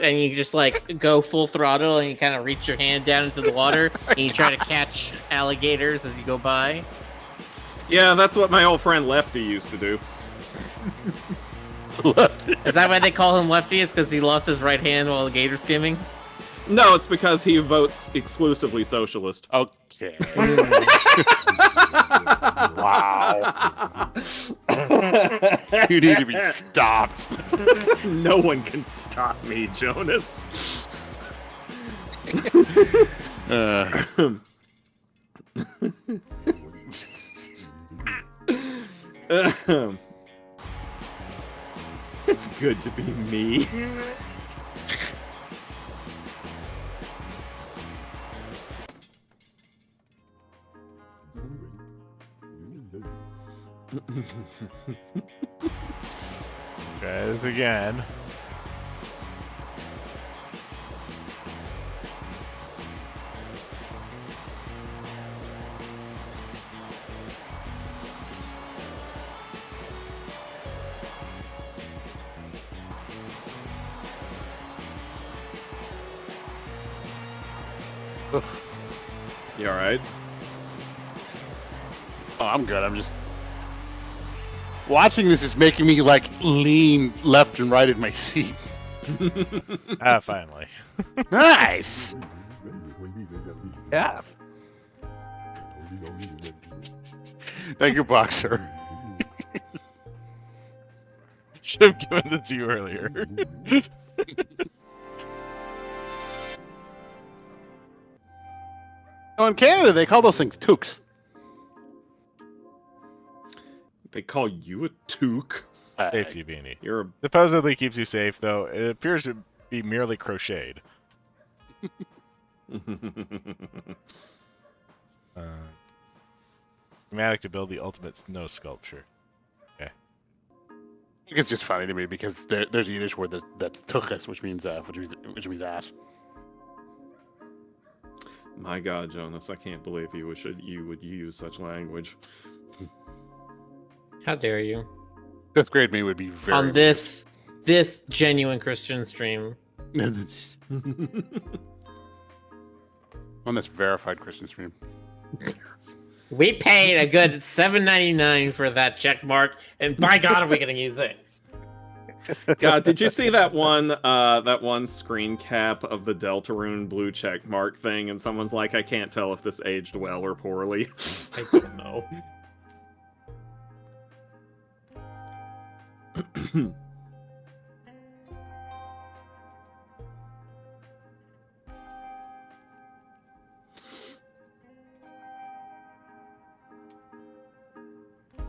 and you just like go full throttle and you kind of reach your hand down into the water and you try to catch alligators as you go by. Yeah, that's what my old friend Lefty used to do. Is that why they call him Lefty? Is because he lost his right hand while gator skimming? No, it's because he votes exclusively socialist. Okay. Wow. You need to be stopped. No one can stop me, Jonas. It's good to be me. Try this again. You alright? Oh, I'm good. I'm just watching this is making me like lean left and right in my seat. Ah, finally. Nice. Yeah. Thank you, Boxer. Should have given it to you earlier. Oh, in Canada, they call those things toques. They call you a toque. Safety beanie. You're a Supposedly keeps you safe, though. It appears to be merely crocheted. Schematic to build the ultimate snow sculpture. I think it's just funny to me because there's a Yiddish word that's tuchus, which means ass. My God, Jonas, I can't believe you would use such language. How dare you? Fifth grade me would be very On this genuine Christian stream. on this verified Christian stream. We paid a good $7.99 for that check mark, and by God, are we gonna use it? God, did you see that one screen cap of the Deltarune blue check mark thing? And someone's like, I can't tell if this aged well or poorly. I don't know.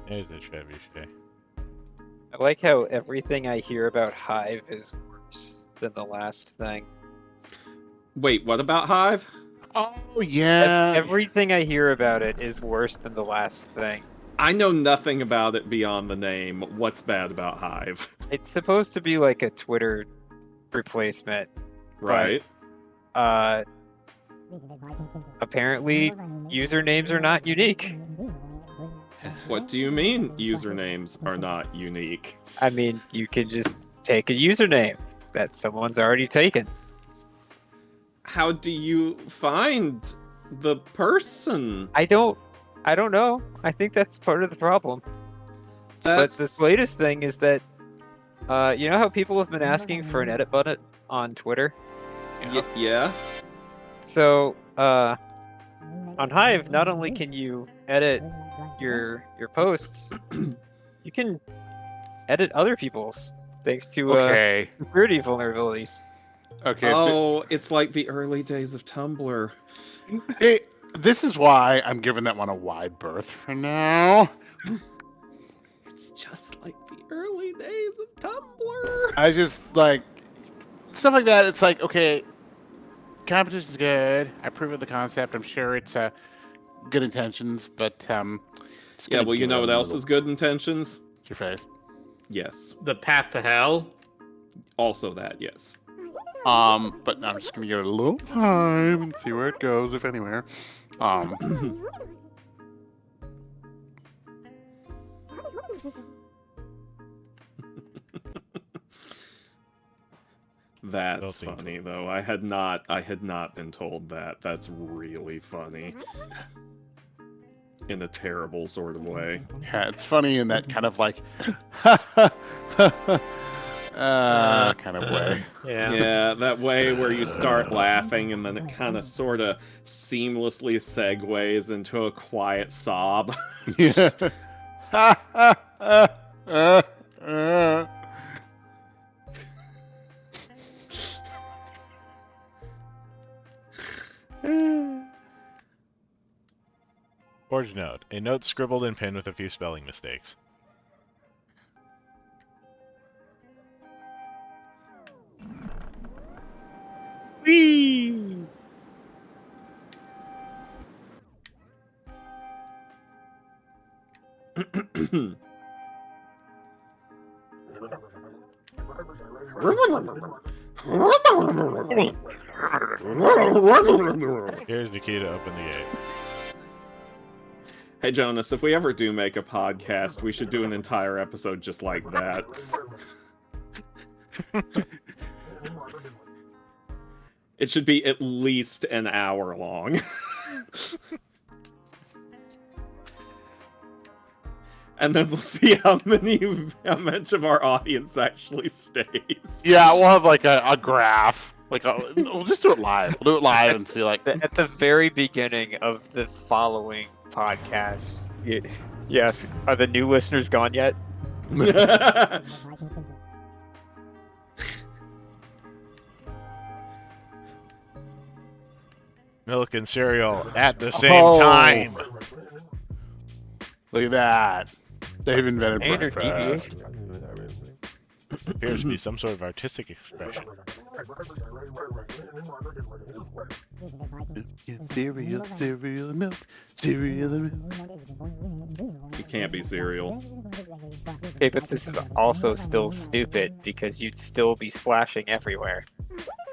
There's the trebuchet. I like how everything I hear about Hive is worse than the last thing. Wait, what about Hive? Oh yeah. Everything I hear about it is worse than the last thing. I know nothing about it beyond the name. What's bad about Hive? It's supposed to be like a Twitter replacement. Right? Apparently, usernames are not unique. What do you mean usernames are not unique? I mean, you can just take a username that someone's already taken. How do you find the person? I don't know. I think that's part of the problem. But this latest thing is that, you know how people have been asking for an edit button on Twitter? Yeah. So, on Hive, not only can you edit your posts, you can edit other people's thanks to Okay. security vulnerabilities. Okay. Oh, it's like the early days of Tumblr. This is why I'm giving that one a wide berth for now. It's just like the early days of Tumblr. I just like stuff like that. It's like, okay, competition's good. I approve of the concept. I'm sure it's good intentions, but just Yeah, gonna well, you give know it what a else little- is good intentions? Your face. Yes. The path to hell. Also that, yes. But I'm just gonna give it a little time and see where it goes, if anywhere. That's Still funny though. I had not been told that. That's really funny. In a terrible sort of way. Yeah, it's funny in that kind of like kind of way. Yeah. Yeah, that way where you start laughing and then it kind of sort of seamlessly segues into a quiet sob. Yeah. Forge note. A note scribbled in pen with a few spelling mistakes. Whee! Here's the key to open the gate. Hey Jonas, if we ever do make a podcast, we should do an entire episode just like that. It should be at least an hour long. And then we'll see how much of our audience actually stays. Yeah, we'll have like a graph. Like, we'll just do it live. We'll do it live and see, like... At the very beginning of the following podcast, yes, are the new listeners gone yet? Milk and cereal at the same time. Look at that. They've invented Standard breakfast. Appears to be some sort of artistic expression. Cereal, cereal, milk, cereal, milk. It can't be cereal. Okay, but this is also still stupid because you'd still be splashing everywhere.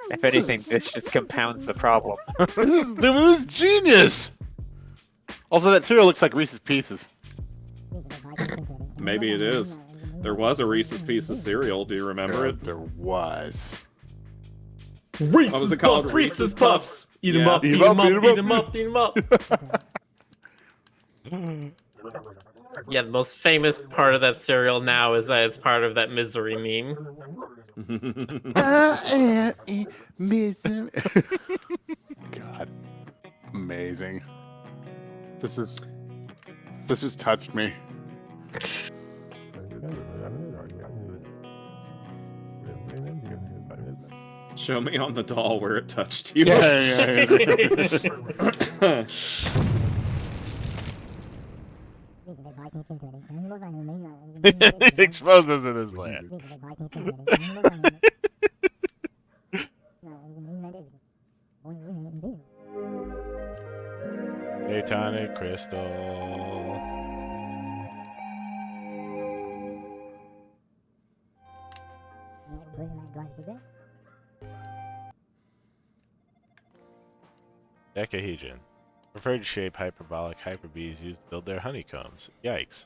If anything, this just compounds the problem. This is genius! Also, that cereal looks like Reese's Pieces. Maybe it is. There was a Reese's Pieces cereal. Do you remember it? There was. Reese's What was it called? Puffs, Reese's Puffs. Eat 'em Yeah. up, eat 'em up, eat 'em up, eat 'em up. Yeah, the most famous part of that cereal now is that it's part of that misery meme. God. Amazing. This has touched me. Show me on the doll where it touched you. Yeah. He exposes in his land. Atonic crystal. Decahedron. Preferred shape hyperbolic hyperbees used to build their honeycombs. Yikes.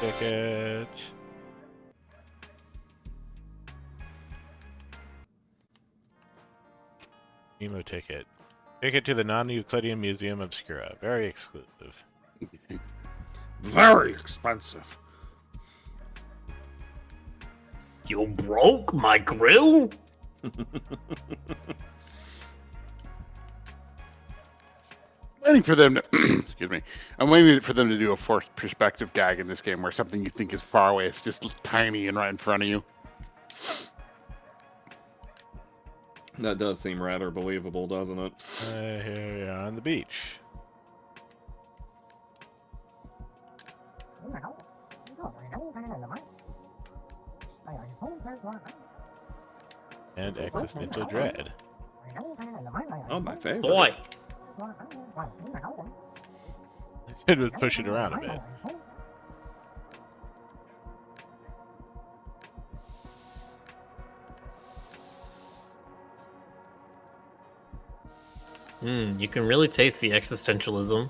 Ticket. Emo ticket. Ticket to the Non-Euclidean Museum Obscura. Very exclusive. Very expensive. You broke my grill? Waiting for them to excuse me. I'm waiting for them to do a fourth perspective gag in this game where something you think is far away is just tiny and right in front of you. That does seem rather believable, doesn't it? Here we are on the beach. And existential dread. Oh, my favorite. Boy. It was push it around a bit. You can really taste the existentialism.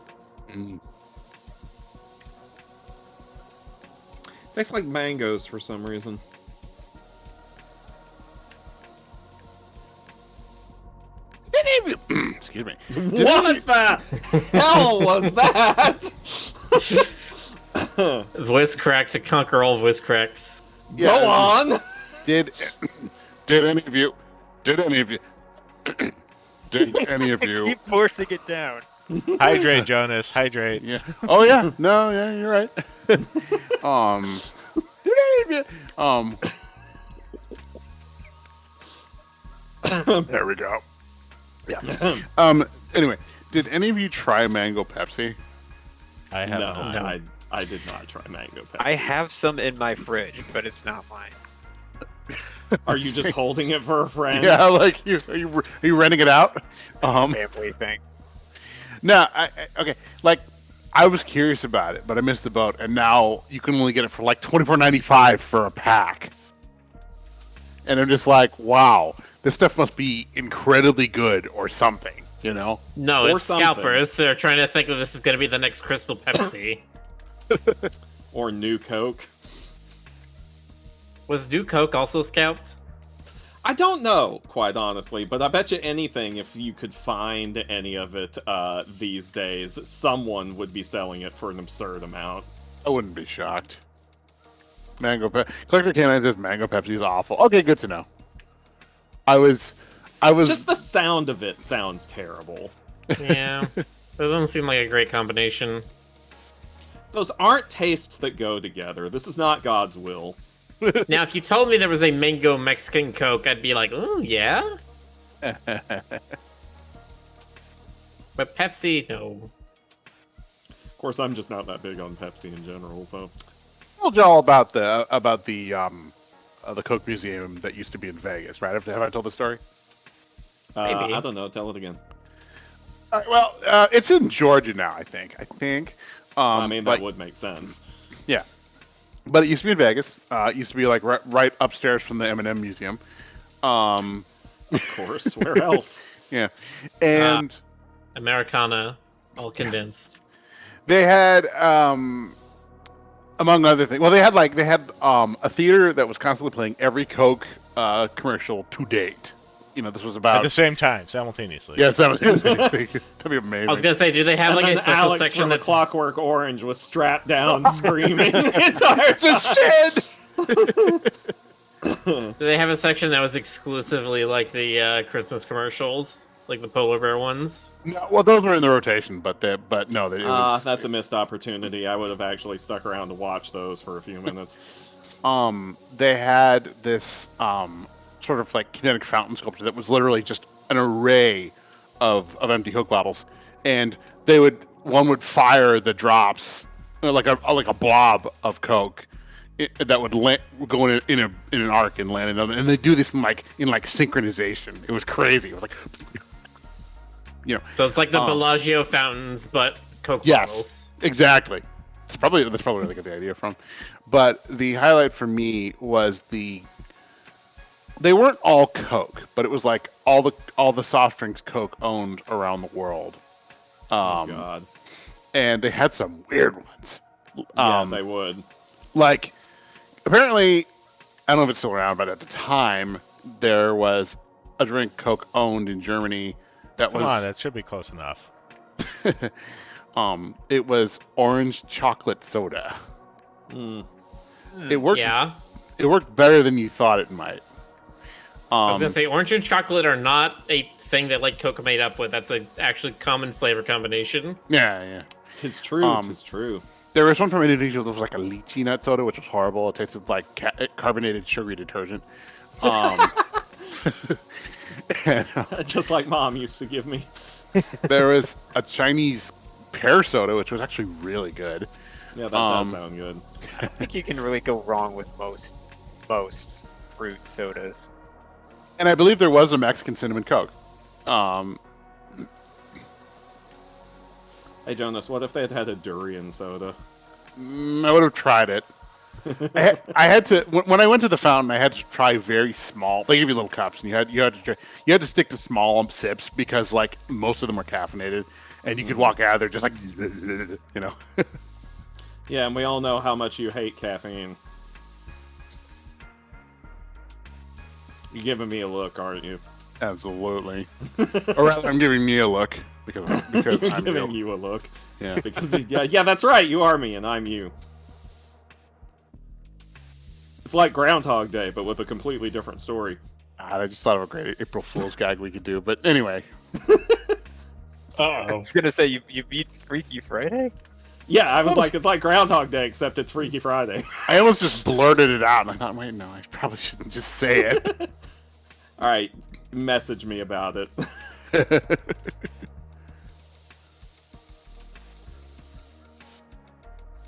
Tastes like mangoes for some reason. Excuse me. What the hell was that? Voice crack to conquer all voice cracks. Go on. Did any of you did any of you Keep forcing it down. Hydrate, Jonas. Hydrate. yeah. Oh yeah. No, yeah, you're right. Did any of you there we go. Yeah. Anyway, did any of you try mango Pepsi? I have No, not. I did not try mango Pepsi. I have some in my fridge, but it's not mine. Are you just holding it for a friend? Yeah, like are you renting it out? Family thing. No, okay. Like, I was curious about it, but I missed the boat, and now you can only get it for like $24.95 for a pack. And I'm just like, wow, this stuff must be incredibly good or something, you know? No, Or it's something. scalpers. They're trying to think that this is going to be the next Crystal Pepsi. Or New Coke. Was New Coke also scalped? I don't know, quite honestly, but I bet you anything if you could find any of it these days, someone would be selling it for an absurd amount. I wouldn't be shocked. Collector Canine says Mango Pepsi is awful. Okay, good to know. I was Just the sound of it sounds terrible. Yeah. That doesn't seem like a great combination. Those aren't tastes that go together. This is not God's will. Now, if you told me there was a mango Mexican Coke, I'd be like, ooh, yeah? But Pepsi, no. Of course, I'm just not that big on Pepsi in general, so... I told you all about the Coke Museum that used to be in Vegas, right? Have I told the story? Maybe. I don't know. Tell it again. All right, well, it's in Georgia now, I think. I mean, that would make sense. Yeah. But it used to be in Vegas. It used to be like right upstairs from the M&M Museum. Of course. Where else? Yeah. And Americana, all condensed. they had among other things. Well, they had a theater that was constantly playing every Coke commercial to date. You know, this was about At the same time, simultaneously. Yes, that was that'd be amazing. I was gonna say, do they have And like a then special Alex section from that's Clockwork Orange was strapped down, screaming the entire It's a time. Sid. Do they have a section that was exclusively like the Christmas commercials, like the polar bear ones? No, well, those were in the rotation, but no, it was. That's a missed opportunity. I would have actually stuck around to watch those for a few minutes. They had this sort of like kinetic fountain sculpture that was literally just an array of empty Coke bottles, and one would fire the drops like a blob of Coke that would go in an arc and land in them, and they do this in synchronization. It was crazy. It was like, you know. So it's like the Bellagio fountains, but Coke Yes, bottles. exactly. That's probably where they got the idea from. But the highlight for me was they weren't all Coke, but it was like all the soft drinks Coke owned around the world. Oh God. And they had some weird ones. Yeah, they would. Like, apparently, I don't know if it's still around, but at the time, there was a drink Coke owned in Germany that Come on, that should be close enough. it was orange chocolate soda. Mm. It worked. Yeah. It worked better than you thought it might. I was gonna say orange and chocolate are not a thing that like Coke made up with. That's a actually common flavor combination. Yeah. Tis true. Tis true. There was one from Indonesia that was like a lychee nut soda, which was horrible. It tasted like carbonated sugary detergent. Just like Mom used to give me. There was a Chinese pear soda, which was actually really good. Yeah, that does sound good. I don't think you can really go wrong with most fruit sodas. And I believe there was a Mexican cinnamon Coke. Hey Jonas, what if they had a durian soda? I would have tried it. I had to when I went to the fountain. I had to try very small. They give you little cups, and you had to stick to small sips because like most of them were caffeinated, and you could walk out of there just like you know. Yeah, and we all know how much you hate caffeine. You're giving me a look, aren't you? Absolutely. Or rather, I'm giving me a look because I'm giving real. you a look. Yeah. Because yeah, that's right. You are me, and I'm you. It's like Groundhog Day, but with a completely different story. I just thought of a great April Fool's gag we could do, but anyway. I was gonna say you beat Freaky Friday. Yeah, I was like, it's like Groundhog Day, except it's Freaky Friday. I almost just blurted it out, and I thought, wait, no, I probably shouldn't just say it. All right, message me about it.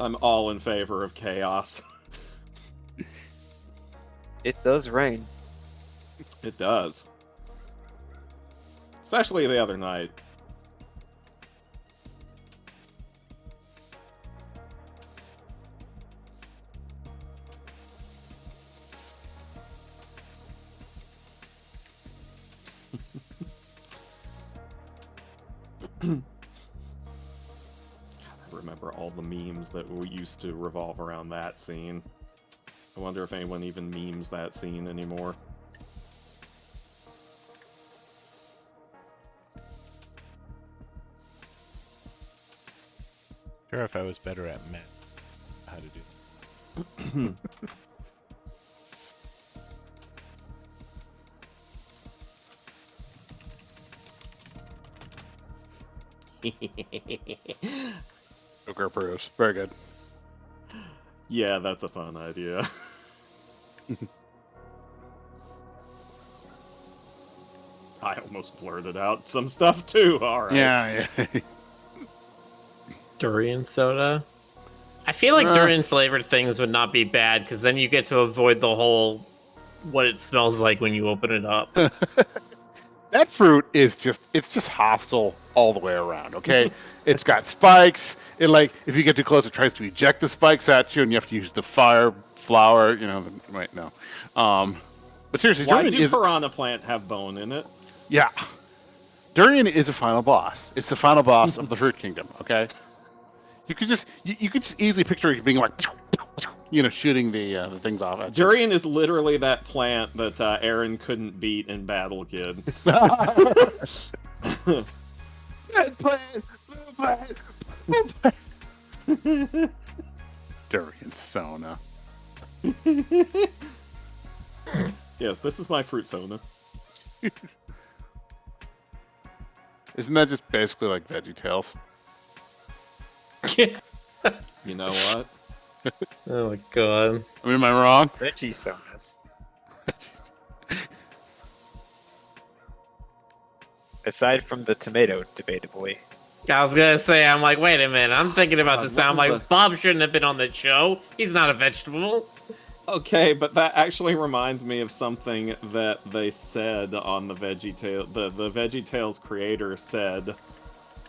I'm all in favor of chaos. It does rain. It does. Especially the other night. I remember all the memes that used to revolve around that scene. I wonder if anyone even memes that scene anymore. Sure, if I was better at math, how to do. Joker approves. Very good. Yeah, that's a fun idea. I almost blurted out some stuff too. All right. Yeah. Durian soda. I feel like durian flavored things would not be bad because then you get to avoid the whole what it smells like when you open it up. That fruit is just hostile all the way around, okay? It's got spikes. It, like, if you get too close, it tries to eject the spikes at you, and you have to use the fire flower, right, no. But seriously, Why durian do is... piranha plant have bone in it? Yeah. Durian is a final boss. It's the final boss of the fruit kingdom, okay? You could just easily picture it being like, shooting the things off at you. Durian is literally that plant that Aaron couldn't beat in Battle Kid. Durian Sona. Yes, this is my fruit soda. Isn't that just basically like VeggieTales? You know what? Oh my god. I mean, am I wrong? Veggie sodas. Aside from the tomato, debatably. I was gonna say, I'm like, wait a minute, I'm thinking about this. what I'm was like, Bob shouldn't have been on the show. He's not a vegetable. Okay, but that actually reminds me of something that they said on the VeggieTales. The VeggieTales creator said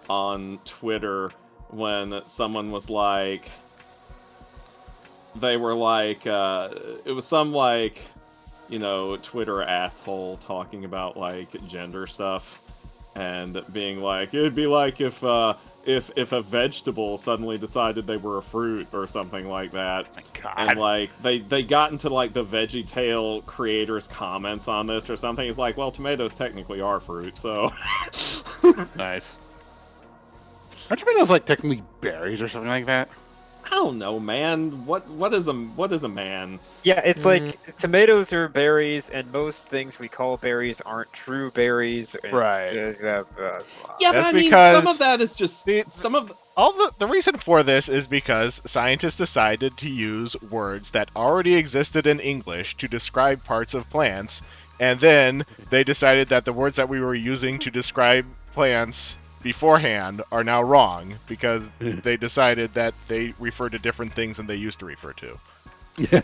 on Twitter when someone was like, they were like, it was some like, Twitter asshole talking about like gender stuff and being like, it'd be like if a vegetable suddenly decided they were a fruit or something like that. My God. And like they got into like the VeggieTale creators' comments on this or something. It's like, well, tomatoes technically are fruit, so Nice. Aren't tomatoes like technically berries or something like that? I don't know, man. What is a man? Yeah, it's like tomatoes are berries, and most things we call berries aren't true berries. and- Right. Yeah, but That's I mean, because some of that is just some of. The reason for this is because scientists decided to use words that already existed in English to describe parts of plants, and then they decided that the words that we were using to describe plants beforehand are now wrong because they decided that they refer to different things than they used to refer to.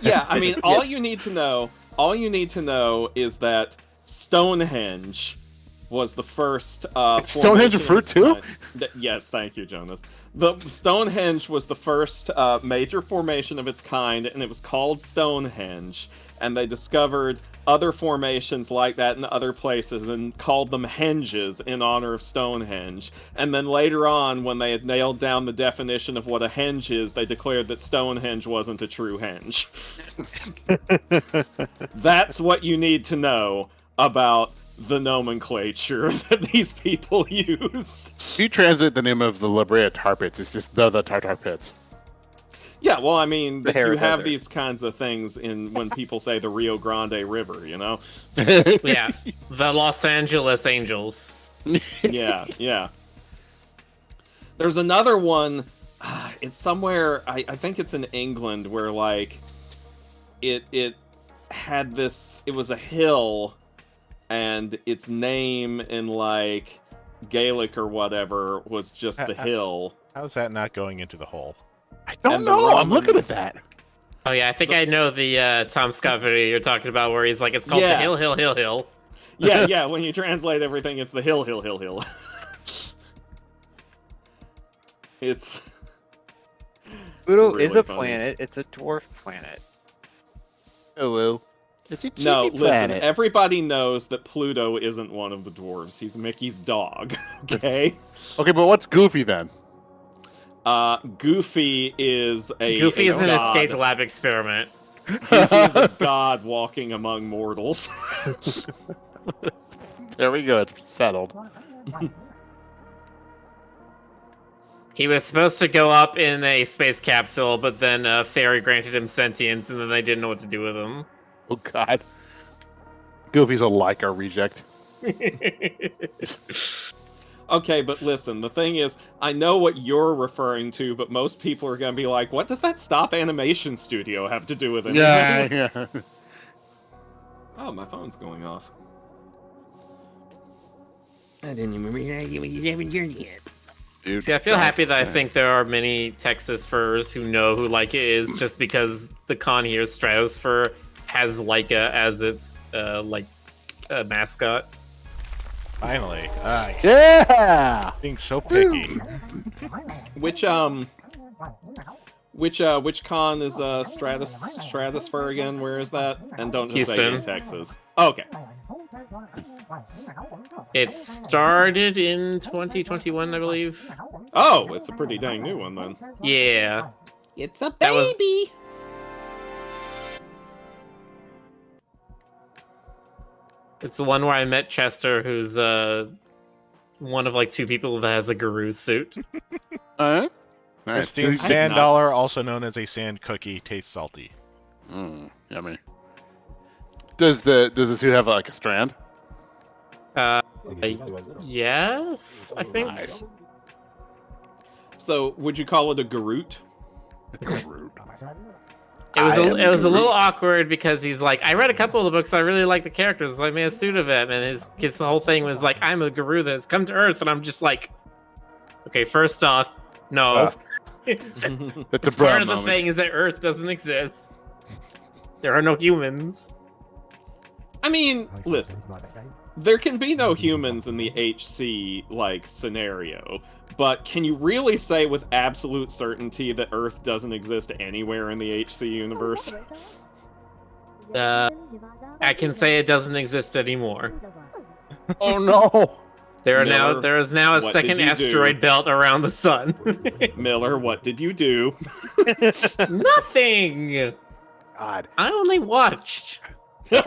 Yeah, I mean, all you need to know is that Stonehenge was the first. Stonehenge a formation fruit of its too? kind. Yes, thank you, Jonas. The Stonehenge was the first major formation of its kind, and it was called Stonehenge. And they discovered other formations like that in other places and called them henges in honor of Stonehenge. And then later on, when they had nailed down the definition of what a henge is, they declared that Stonehenge wasn't a true henge. That's what you need to know about the nomenclature that these people use. If you translate the name of the La Brea Tar Pits, it's just the Tartar Pits. Yeah, well, I mean, The you Hara have Desert. these kinds of things in when people say the Rio Grande River, you know? Yeah, the Los Angeles Angels. Yeah. There's another one. It's somewhere. I think it's in England where like it had this. It was a hill, and its name in like Gaelic or whatever was just the hill. How's that not going into the hole? I don't And the know. I'm looking Romans- at that. Oh yeah, I think I know the Tom Scott video you're talking about where he's like, it's called Yeah. the Hill. Yeah. When you translate everything, it's the hill. It's Pluto really is a funny. planet. It's a dwarf planet. Hello. It's a No, cheeky listen, planet. everybody knows that Pluto isn't one of the dwarves. He's Mickey's dog, okay? Okay, but what's Goofy then? Goofy is Goofy is an god. escaped lab experiment. Goofy is a god walking among mortals. There we go. It's settled. He was supposed to go up in a space capsule, but then a fairy granted him sentience, and then they didn't know what to do with him. Oh God. Goofy's a Leica reject. Okay, but listen, the thing is, I know what you're referring to, but most people are going to be like, what does that Stop Animation Studio have to do with it? Yeah. Oh, my phone's going off. I didn't even realize you haven't heard it yet. Dude, See, I feel happy that I think there are many Texas furs who know who Leica is, just because the con here, Stratosphere, has Leica as its mascot. Finally. Yeah. Being so picky. Which con is Stratosphere again? Where is that? And don't just say Houston. in Texas. Oh, okay. It started in 2021, I believe. Oh, it's a pretty dang new one then. Yeah. It's a That was- baby. It's the one where I met Chester, who's one of like two people that has a guru suit. Nice. Christine Dude, Sand nuts. Dollar, also known as a sand cookie, tastes salty. Yummy. Does the suit have like a strand? Yes, I think. Nice. So, would you call it a Garut? It was it was a little awkward because he's like, I read a couple of the books, I really like the characters, so I made a suit of him, and his whole thing was like, I'm a guru that's come to Earth, and I'm just like, okay, first off, no. That's a Part broad of the moment. thing is that Earth doesn't exist. There are no humans. I mean, listen. There can be no humans in the HC scenario, but can you really say with absolute certainty that Earth doesn't exist anywhere in the HC universe? I can say it doesn't exist anymore. Oh no! Miller, There is now a what second did you asteroid do? belt around the sun. Miller, what did you do? Nothing. God, I only watched. that's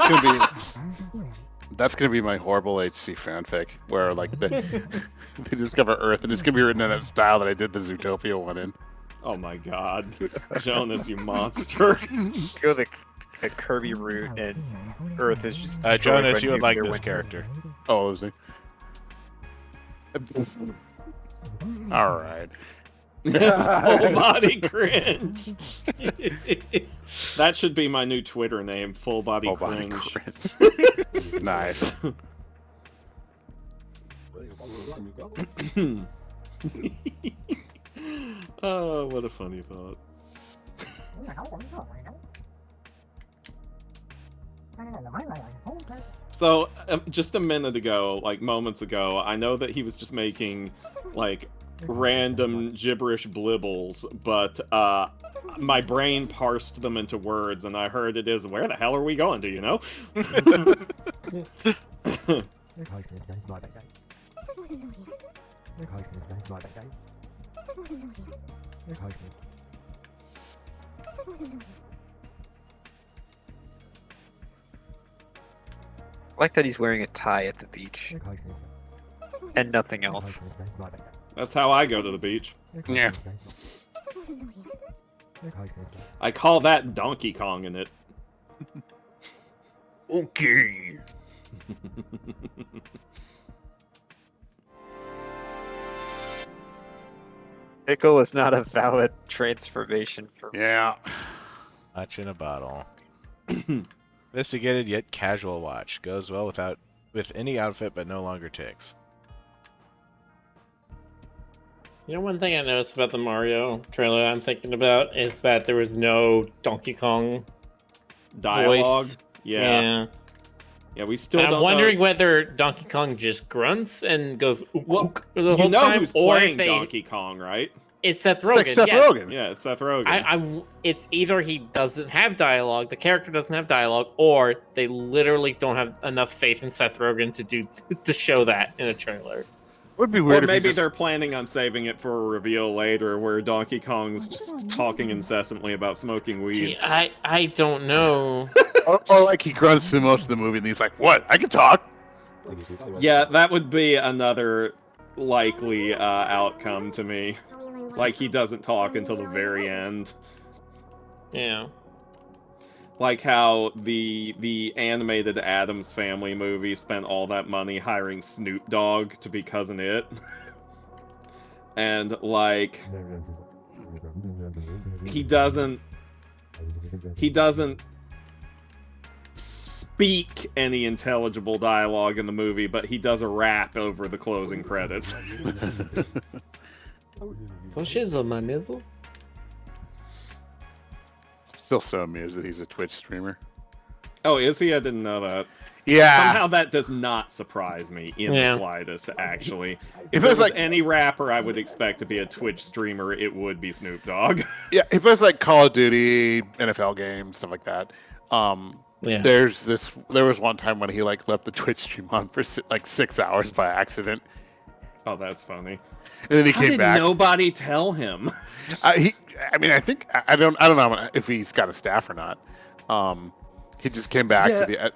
gonna be my horrible HC fanfic where they discover Earth and it's gonna be written in that style that I did the Zootopia one in. Oh my god. Jonas, you monster. Go the Kirby route, and Earth is just. destroyed Jonas, by you would like nuclear this winter. character. Oh, was he? All right. Full body cringe. That should be my new Twitter name, Full Body Full body Cringe. cringe. Nice. Oh, what a funny thought. So, just a minute ago, moments ago, I know that he was just making, random gibberish blibbles, but, my brain parsed them into words, and I heard it is, where the hell are we going, do you know? I like that he's wearing a tie at the beach. And nothing else. That's how I go to the beach. Yeah. I call that Donkey Kong in it. Okay. Pickle is not a valid transformation for Yeah. Watch in a bottle. Sophisticated yet casual watch. Goes well with any outfit, but no longer ticks. You know, one thing I noticed about the Mario trailer I'm thinking about is that there was no Donkey Kong Dialogue. voice. Yeah. Yeah, we still I'm don't wondering know. whether Donkey Kong just grunts and goes ook, Well, ook the whole You know time, who's or playing if they. Donkey Kong, right? It's Seth It's like Rogen. Seth yeah. Rogen. Yeah, it's Seth Rogen. It's either he doesn't have dialogue, the character doesn't have dialogue, or they literally don't have enough faith in Seth Rogen to show that in a trailer. Would be Or weird if he maybe just... they're planning on saving it for a reveal later, where Donkey Kong's just talking incessantly about smoking weed. See, I don't know. or like he grunts through most of the movie and he's like, "What? I can talk." Yeah, that would be another likely outcome to me. Like, he doesn't talk until the very end. Yeah. Like how the animated Addams Family movie spent all that money hiring Snoop Dogg to be Cousin It. And, like, he doesn't speak any intelligible dialogue in the movie, but he does a rap over the closing credits. Oh, shizzle, my nizzle. Still so amused that he's a Twitch streamer. Oh, is he? I didn't know that. Yeah. Somehow that does not surprise me in the slightest, actually. If it was there was like any rapper I would expect to be a Twitch streamer, it would be Snoop Dogg. Yeah, if it was like Call of Duty, NFL games, stuff like that. Yeah. There was one time when he like left the Twitch stream on for like 6 hours by accident. Oh, that's funny. And then he How came did back. nobody tell him? I think I don't know if he's got a staff or not. He just came back to the.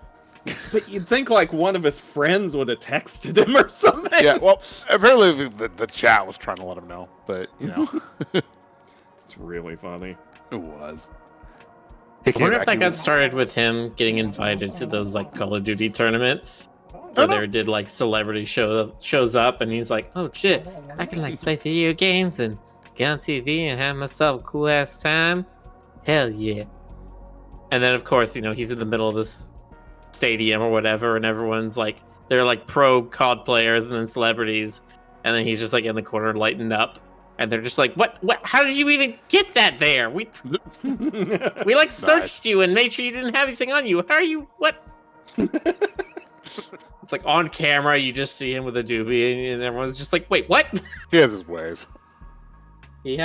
But you'd think like one of his friends would have texted him or something. Yeah, well, apparently the chat was trying to let him know, but you know, it's really funny. It was. I wonder if that got started with him getting invited to those like Call of Duty tournaments. Oh, Where they did like celebrity shows up and he's like, oh shit, I can like play video games and get on TV and have myself a cool ass time. Hell yeah. And then of course, you know, he's in the middle of this stadium or whatever, and everyone's like, they're like pro COD players and then celebrities, and then he's just like in the corner lighting up. And they're just like, what? How did you even get that there? We like searched you and made sure you didn't have anything on you. How are you? What? It's like on camera, you just see him with a doobie, and everyone's just like, wait, what? He has his ways. He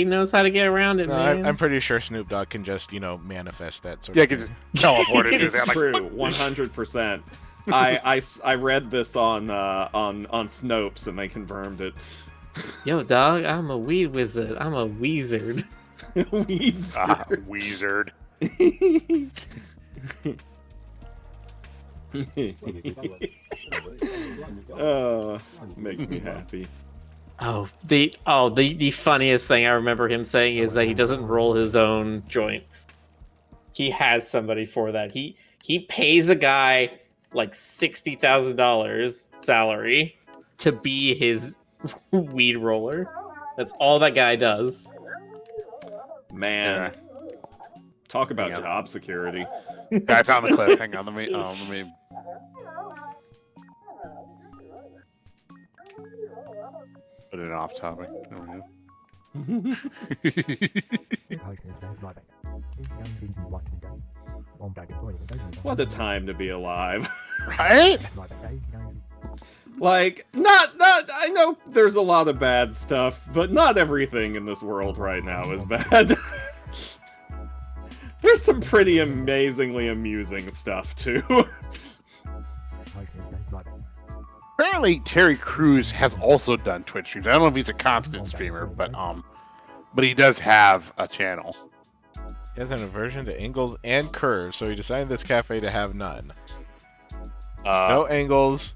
knows how to get around it, man. I'm pretty sure Snoop Dogg can just, manifest that sort Yeah, of he thing. can just teleport into It's that. true, 100%. I read this on Snopes and they confirmed it. Yo, dog, I'm a weed wizard. I'm a weezard. Wizard. Makes me happy. The funniest thing I remember him saying is that he doesn't roll his own joints. He has somebody for that. He pays a guy like $60,000 salary to be his weed roller. That's all that guy does. Man, talk about job security. I found the clip. Hang on, let me. Put it off topic. There we go. What a time to be alive. Right? Like, not. I know there's a lot of bad stuff, but not everything in this world right now is bad. There's some pretty amazingly amusing stuff too. Apparently, Terry Crews has also done Twitch streams. I don't know if he's a constant streamer, but he does have a channel. He has an aversion to angles and curves, so he designed this cafe to have none. No angles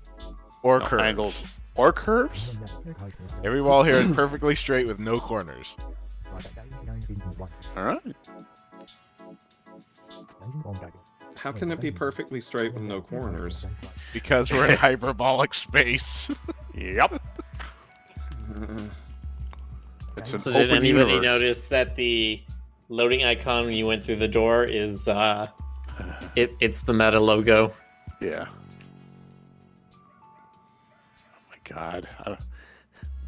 or curves. Angles or curves? Every wall here is perfectly straight with no corners. All right. How can it be perfectly straight with no corners? Because we're in hyperbolic space. Yep. It's an So did open anybody universe. notice that the loading icon when you went through the door is it's the Meta logo? Yeah. Oh my god.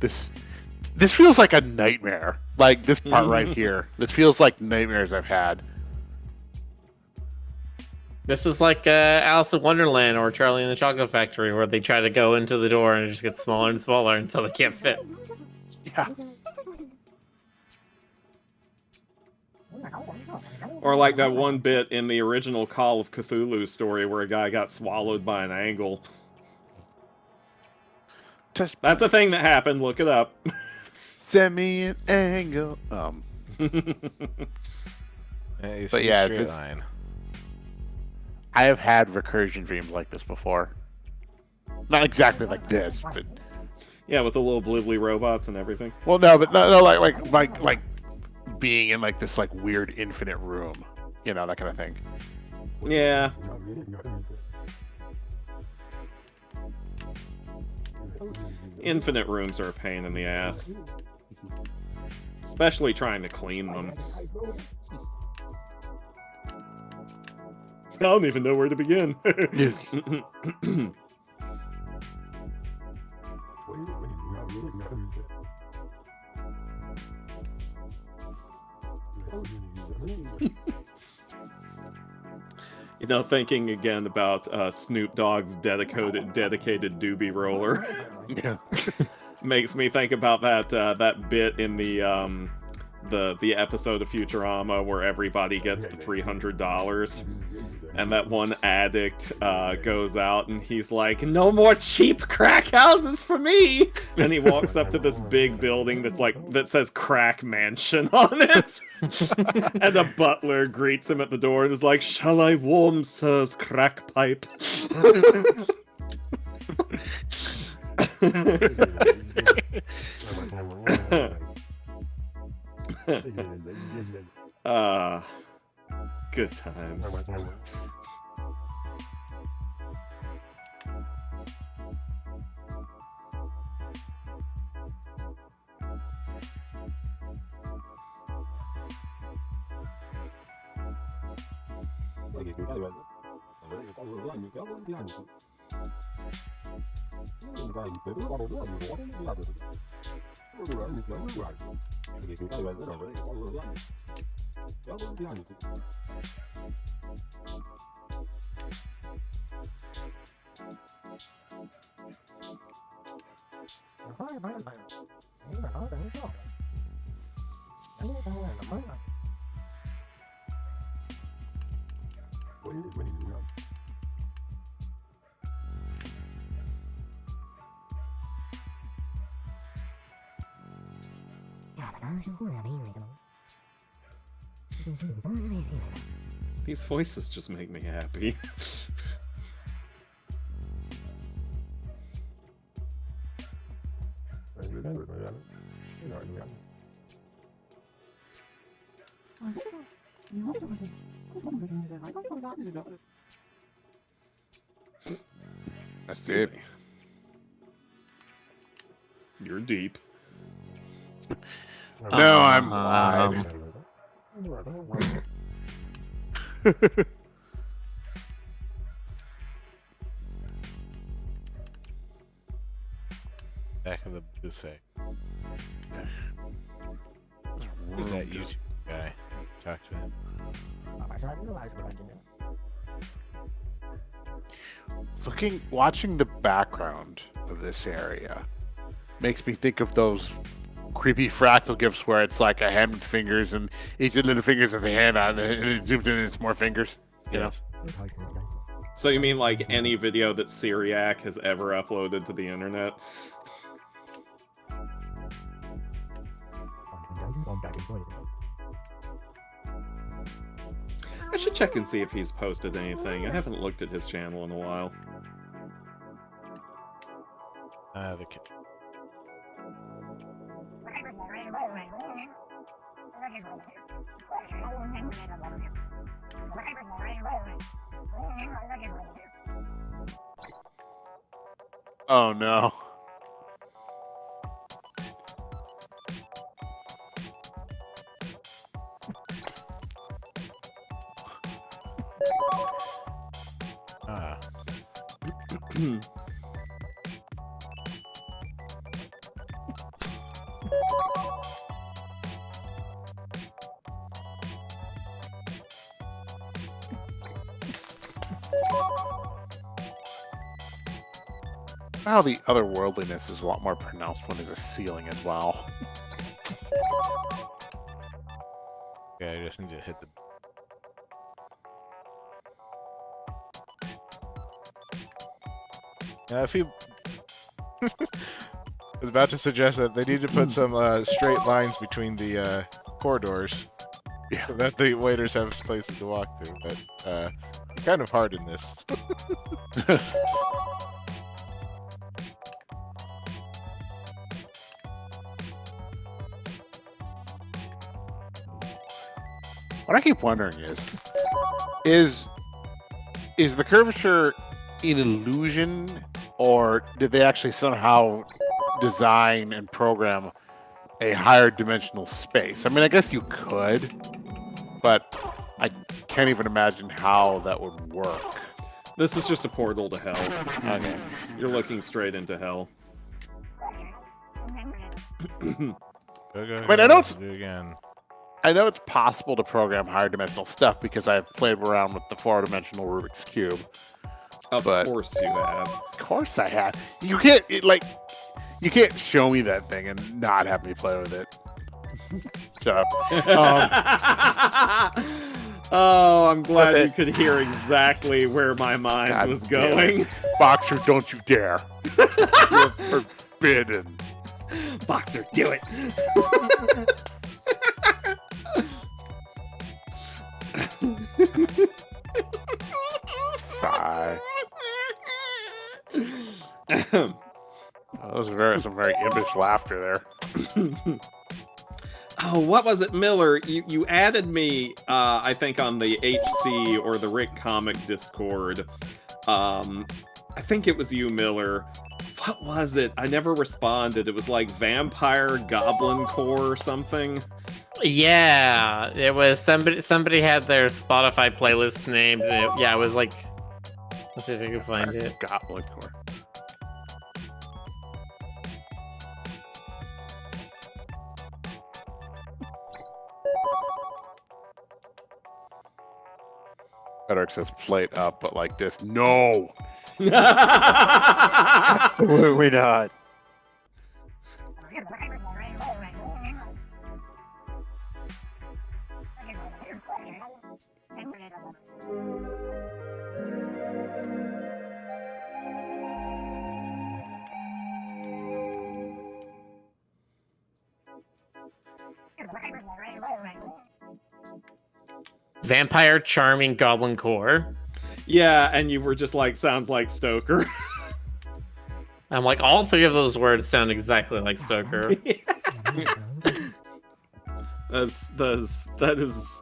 This feels like a nightmare. Like this part right here. This feels like nightmares I've had. This is like Alice in Wonderland or Charlie and the Chocolate Factory, where they try to go into the door and it just gets smaller and smaller until they can't fit. Yeah. Or like that one bit in the original Call of Cthulhu story where a guy got swallowed by an angle. That's a thing that happened. Look it up. Send me an angle. But yeah, straight this- line. I have had recursion dreams like this before. Not exactly like this, but Yeah, with the little blibbly robots and everything. well, no, but no, like being in like this like weird infinite room, you know, that kind of thing. Yeah. Infinite rooms are a pain in the ass. Especially trying to clean them. I don't even know where to begin. You know, thinking again about Snoop Dogg's dedicated doobie roller, Yeah. makes me think about that bit in the episode of Futurama where everybody gets the $300, and that one addict goes out and he's like, "No more cheap crack houses for me!" And he walks up to this big building that says "Crack Mansion" on it, and the butler greets him at the door and is like, "Shall I warm sir's crack pipe?" Good times. These voices just make me happy. That's it. You're deep. No, I'm wide. Back of the say. Who's that YouTube guy? Talk to him. Watching the background of this area makes me think of those creepy fractal gifs where it's like a hand with fingers and each of the little fingers has a hand on it and it zooms in and it's more fingers. You know? So you mean like any video that Syriac has ever uploaded to the internet? I should check and see if he's posted anything. I haven't looked at his channel in a while. The kid. Oh no. Ah. Well, the otherworldliness is a lot more pronounced when there's a ceiling as well. Yeah, I just need to hit the If he was about to suggest that they need to put some straight lines between the corridors, so that the waiters have places to walk through. But kind of hard in this. What I keep wondering is the curvature an illusion, or did they actually somehow design and program a higher dimensional space? I mean, I guess you could, but I can't even imagine how that would work. This is just a portal to hell. Okay. You're looking straight into hell. Go, I mean, I know it's- do again. I know it's possible to program higher dimensional stuff because I've played around with the 4-dimensional Rubik's Cube. Of But- course you have. Of course I have. You can't you can't show me that thing and not have me play with it. Shut up. Oh, I'm glad Okay. you could hear exactly where my mind God was damn it. going. Boxer, don't you dare. You're forbidden. Boxer, do it. Sigh. Those are some very impish laughter there. Oh, what was it, Miller? You added me, I think, on the HC or the Rick Comic Discord. I think it was you, Miller. What was it? I never responded. It was like Vampire Goblin Core or something. Yeah, it was somebody had their Spotify playlist named. And it was like, let's see if I can find it. Goblin Core. Frederick says plate up, but like this. No! Absolutely not. Vampire Charming Goblin Core. Yeah, and you were just like, sounds like Stoker. I'm like, all three of those words sound exactly like Stoker. That is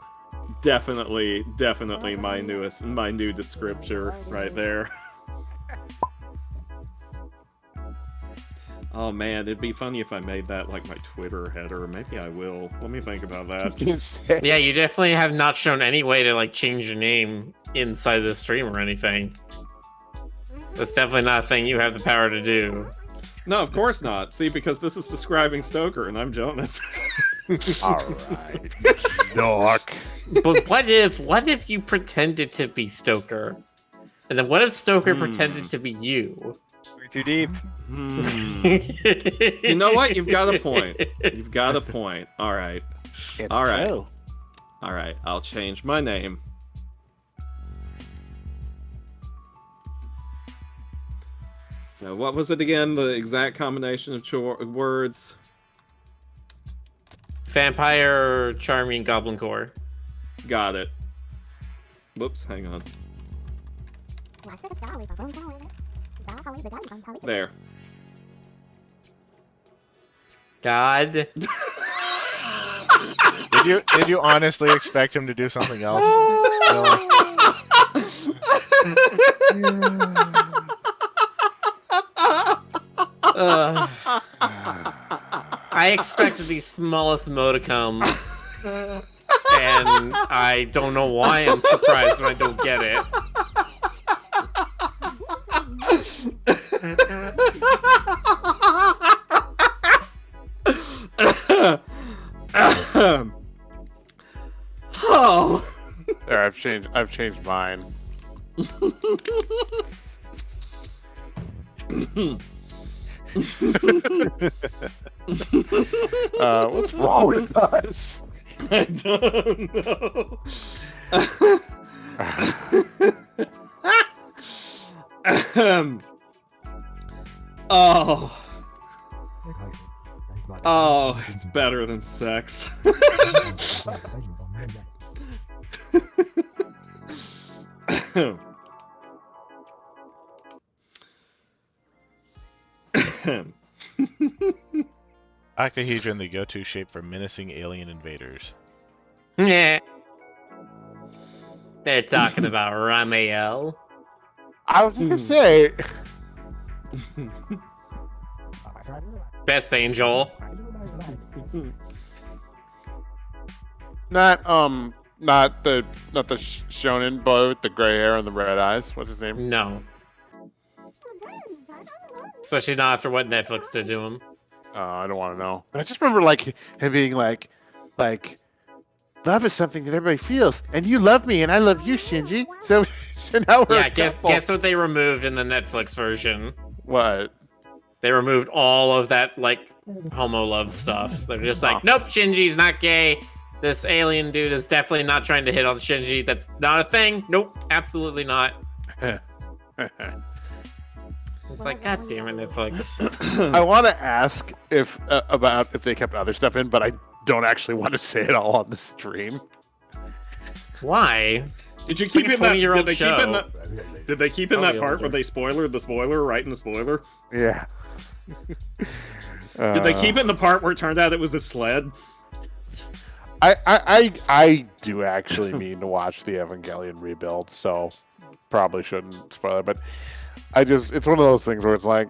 definitely my new descriptor right there. Oh man, it'd be funny if I made that like my Twitter header. Maybe I will. Let me think about that. Yeah, you definitely have not shown any way to like change your name inside the stream or anything. That's definitely not a thing you have the power to do. No, of course not. See, because this is describing Stoker, and I'm Jonas. All right. Knock. But what if you pretended to be Stoker? And then what if Stoker pretended to be you? We're too deep. You know what? You've got a point. You've got a point. All right. It's All right. true. All right. I'll change my name. Now, what was it again? The exact combination of words? Vampire Charming Goblin Core. Got it. Whoops, hang on. There. God. Did you honestly expect him to do something else? No. I expected the smallest modicum, and I don't know why I'm surprised when I don't get it. Oh. There, I've changed mine. What's wrong with us? I don't know. Oh. Oh, it's better than sex. Octahedron, the go-to shape for menacing alien invaders. Yeah. They're talking about Ramiel. I was gonna say, Best angel. not the shonen boy with the gray hair and the red eyes. What's his name? No. Especially not after what Netflix did to him. I don't want to know. But I just remember like him being like, love is something that everybody feels, and you love me, and I love you, Shinji. So now we're Yeah, guess what they removed in the Netflix version? What? They removed all of that, like, homo love stuff. They're just like, nope, Shinji's not gay. This alien dude is definitely not trying to hit on Shinji. That's not a thing. Nope, absolutely not. It's like, god damn it, Netflix. I want to ask about if they kept other stuff in, but I don't actually want to say it all on the stream. Why? Did you It's keep like a in that? 20-year-old Did they show. keep in that? Did they keep in that Probably part older. where they spoilered the spoiler right in the spoiler? Yeah. Did they keep in the part where it turned out it was a sled? I do actually mean to watch the Evangelion rebuild, so probably shouldn't spoil it, but it's one of those things where it's like,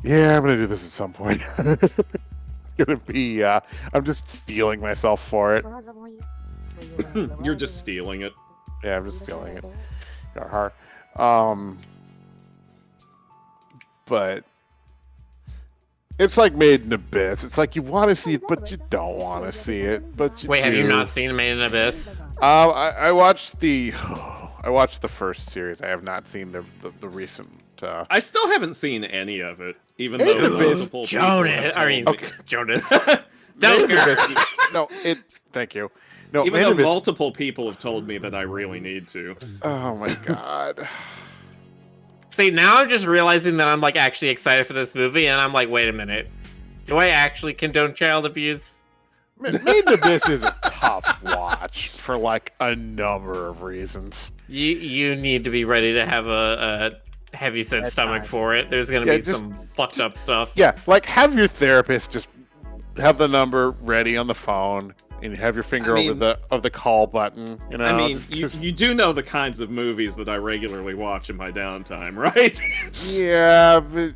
yeah, I'm gonna do this at some point. Gonna be I'm just stealing myself for it. You're just stealing it. Yeah, I'm just stealing it. But it's like Made in Abyss. It's like you want to see it, but you don't want to see it. But you Wait, have you do. not seen Made in Abyss? I watched the first series. I have not seen the recent. I still haven't seen any of it, even Made though in Abyss. multiple Jonas. I mean, Okay. Jonas. Made in Abyss. No, thank you. No, even Made in though Abyss. multiple people have told me that I really need to. Oh my god. See, now I'm just realizing that I'm like actually excited for this movie, and I'm like, wait a minute, do I actually condone child abuse? Made in Abyss is a tough watch for like a number of reasons. You need to be ready to have a heavy set stomach for it. There's gonna be some fucked up stuff. Yeah, like have your therapist just have the number ready on the phone and have your finger over the call button. You know, I mean, you do know the kinds of movies that I regularly watch in my downtime, right? Yeah, but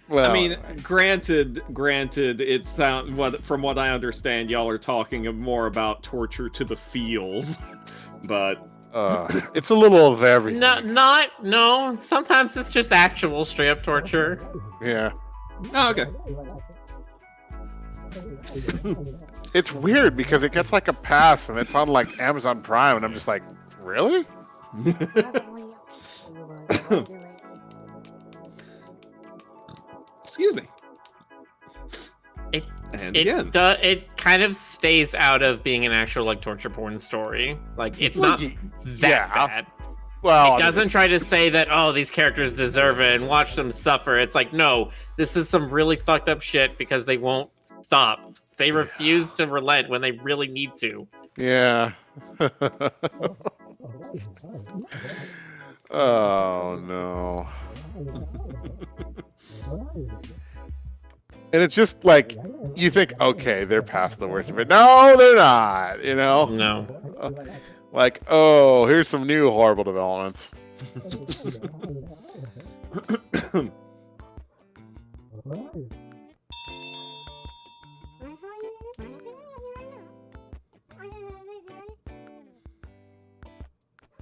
well, I mean, granted, it's from what I understand, y'all are talking more about torture to the feels, but it's a little of everything. No. Sometimes it's just actual straight up torture. Yeah. oh, okay. It's weird because it gets like a pass and it's on like Amazon Prime, and I'm just like, really? Excuse me. It kind of stays out of being an actual like torture porn story. Like it's Well, not that bad. Well, It doesn't try to say that, oh, these characters deserve it and watch them suffer. It's like, no, this is some really fucked up shit because they won't stop. They refuse to relent when they really need to. Yeah. Oh no. And it's just like you think, okay, they're past the worst of it. No, they're not. You know. No. Like, oh, here's some new horrible developments.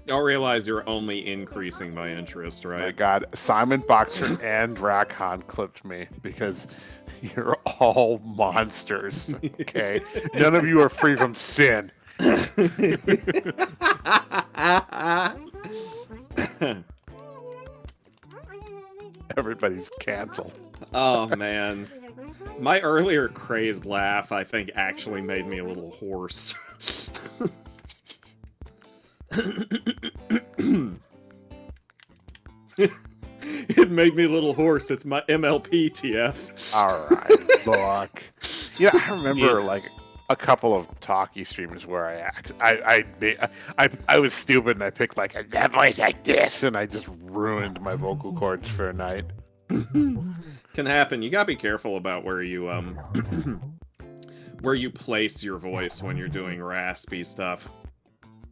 Y'all realize you're only increasing my interest, Oh my right? God, Simon Boxer and Rakhan clipped me because you're all monsters. Okay, none of you are free from sin. Everybody's canceled. Oh man, my earlier crazed laugh, I think, actually made me a little hoarse. It made me a little hoarse. It's my MLP, TF. All right, look. Yeah, I remember like a couple of talkie streams where I was stupid and I picked like a voice like this and I just ruined my vocal cords for a night. Can happen. You gotta be careful about where you where you place your voice when you're doing raspy stuff.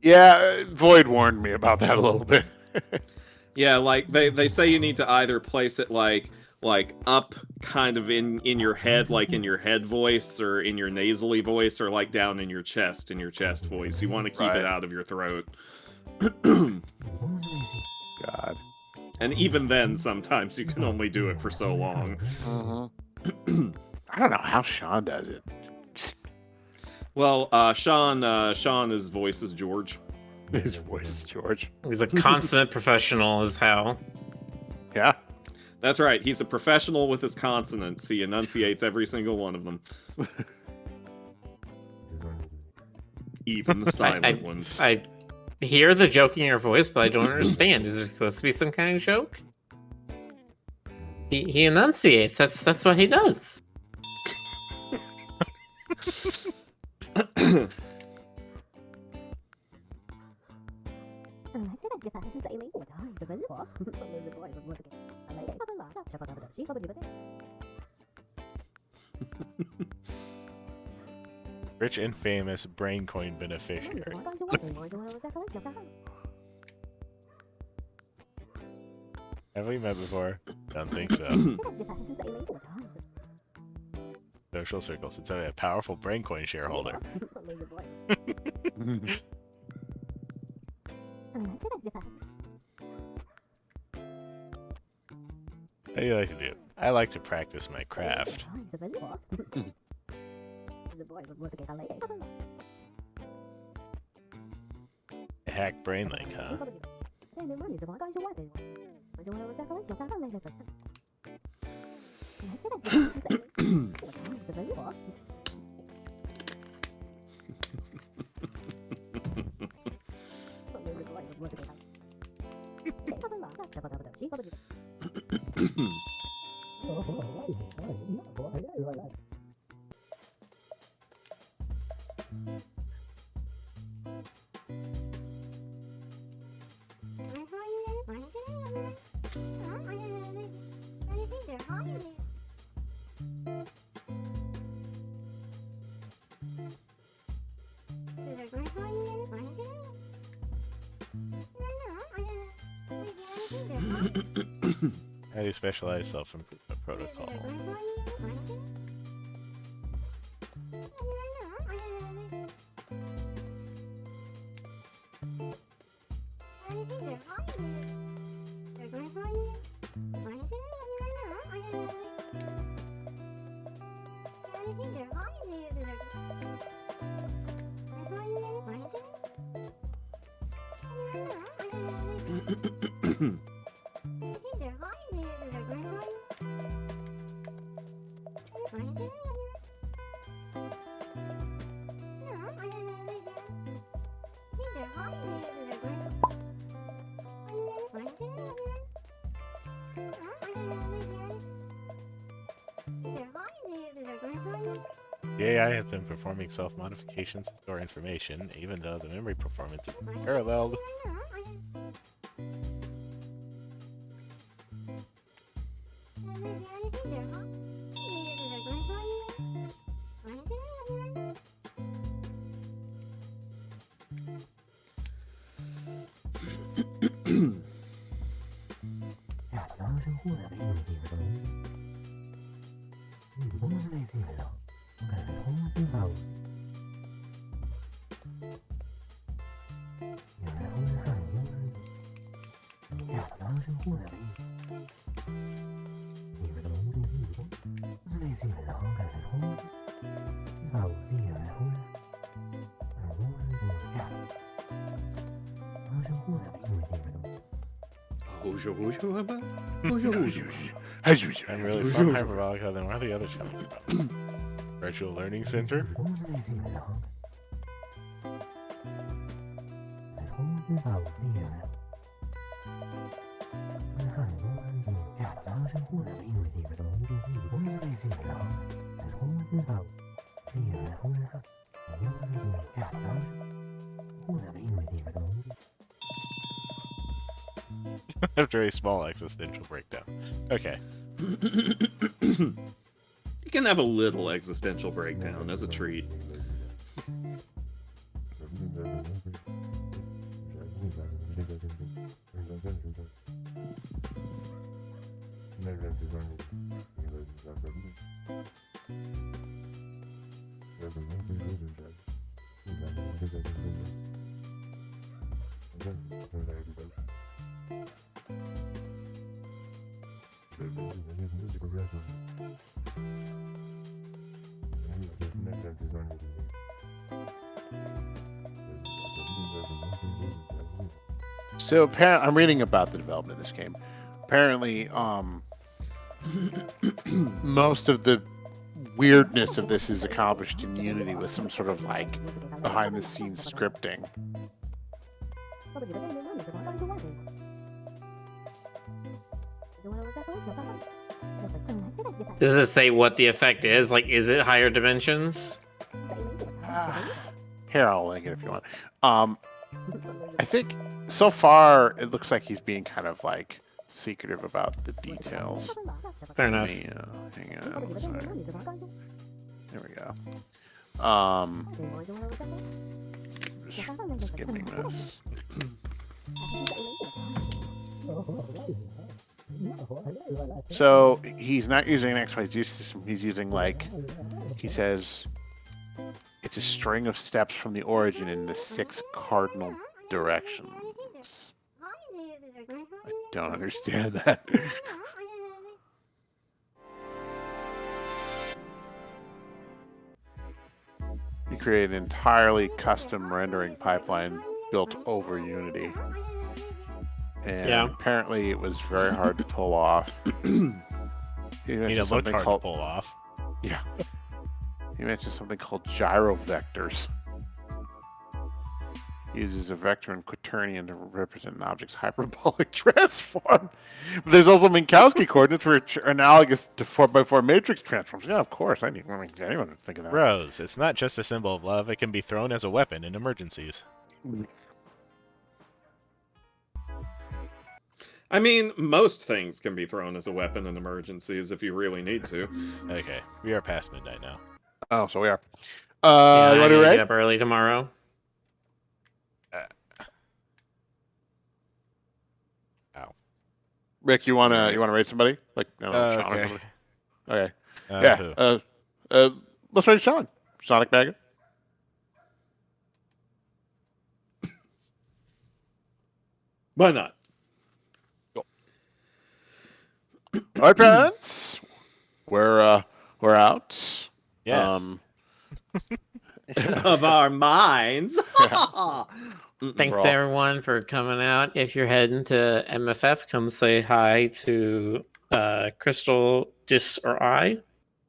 Yeah, Void warned me about that a little bit. Yeah, like they say you need to either place it like up kind of in your head, like in your head voice or in your nasally voice, or like down in your chest voice. You want to keep it out of your throat. God. And even then, sometimes you can only do it for so long. I don't know how Sean does it. Well, Sean's voice is George. His voice is George. He's a consummate professional, is how. Yeah. That's right. He's a professional with his consonants. He enunciates every single one of them. Even the silent ones. I hear the joke in your voice, but I don't understand. Is there supposed to be some kind of joke? He enunciates. That's what he does. Rich and famous brain coin beneficiary. Have we met before? Don't think so. Social circles. It's a powerful brain coin shareholder. How do you like to do? I like to practice my craft. A hack brain link, huh? How do you specialize self-improvement protocol? The AI has been performing self-modifications to store information, even though the memory performance is paralleled. I'm really from Hyperbolica, then where are the other channels from? Virtual Learning Center? After a small existential breakdown. Okay. You can have a little existential breakdown as a treat. So apparently, I'm reading about the development of this game. Apparently, most of the weirdness of this is accomplished in Unity with some sort of like behind-the-scenes scripting. Does it say what the effect is? Like, is it higher dimensions? Here, I'll link it if you want. I think so far it looks like he's being kind of like secretive about the details. Fair enough. Hang on. One second. There we go. Just skimming this. So he's not using an XYZ system. He's using like he says it's a string of steps from the origin in the 6 cardinal directions. I don't understand that. He created an entirely custom rendering pipeline built over Unity. And Yeah. apparently it was very hard to pull off. He It mentioned looked something hard called to pull off. yeah. He mentioned something called gyrovectors. He uses a vector and quaternion to represent an object's hyperbolic transform. But there's also Minkowski coordinates which are analogous to 4x4 matrix transforms. Yeah, of course. I mean, anyone would think of that. Rose, it's not just a symbol of love, it can be thrown as a weapon in emergencies. I mean, most things can be thrown as a weapon in emergencies if you really need to. Okay, we are past midnight now. Oh, so we are. Yeah, You I want need to to read? get up early tomorrow. Rick, you wanna raid somebody? Like I don't know, Sean or Okay. somebody? Okay. Who? Yeah. Let's raid Sean. Sonic Bagger. Why not? All right, parents. We're out. Yes. Of our minds. Thanks We're all- everyone for coming out. If you're heading to MFF, come say hi to Crystal, Dis, or I.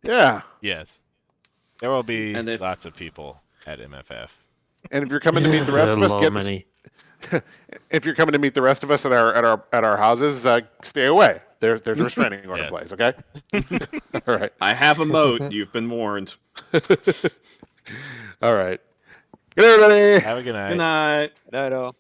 Yeah. Yes. There will be And if- lots of people at MFF. And if you're coming to meet the rest of us, if you're coming to meet the rest of us at our houses, stay away. There's a restraining order in place. Okay. All right. I have a moat. You've been warned. All right. Good night, everybody. Have a good night. Good night. Not at all.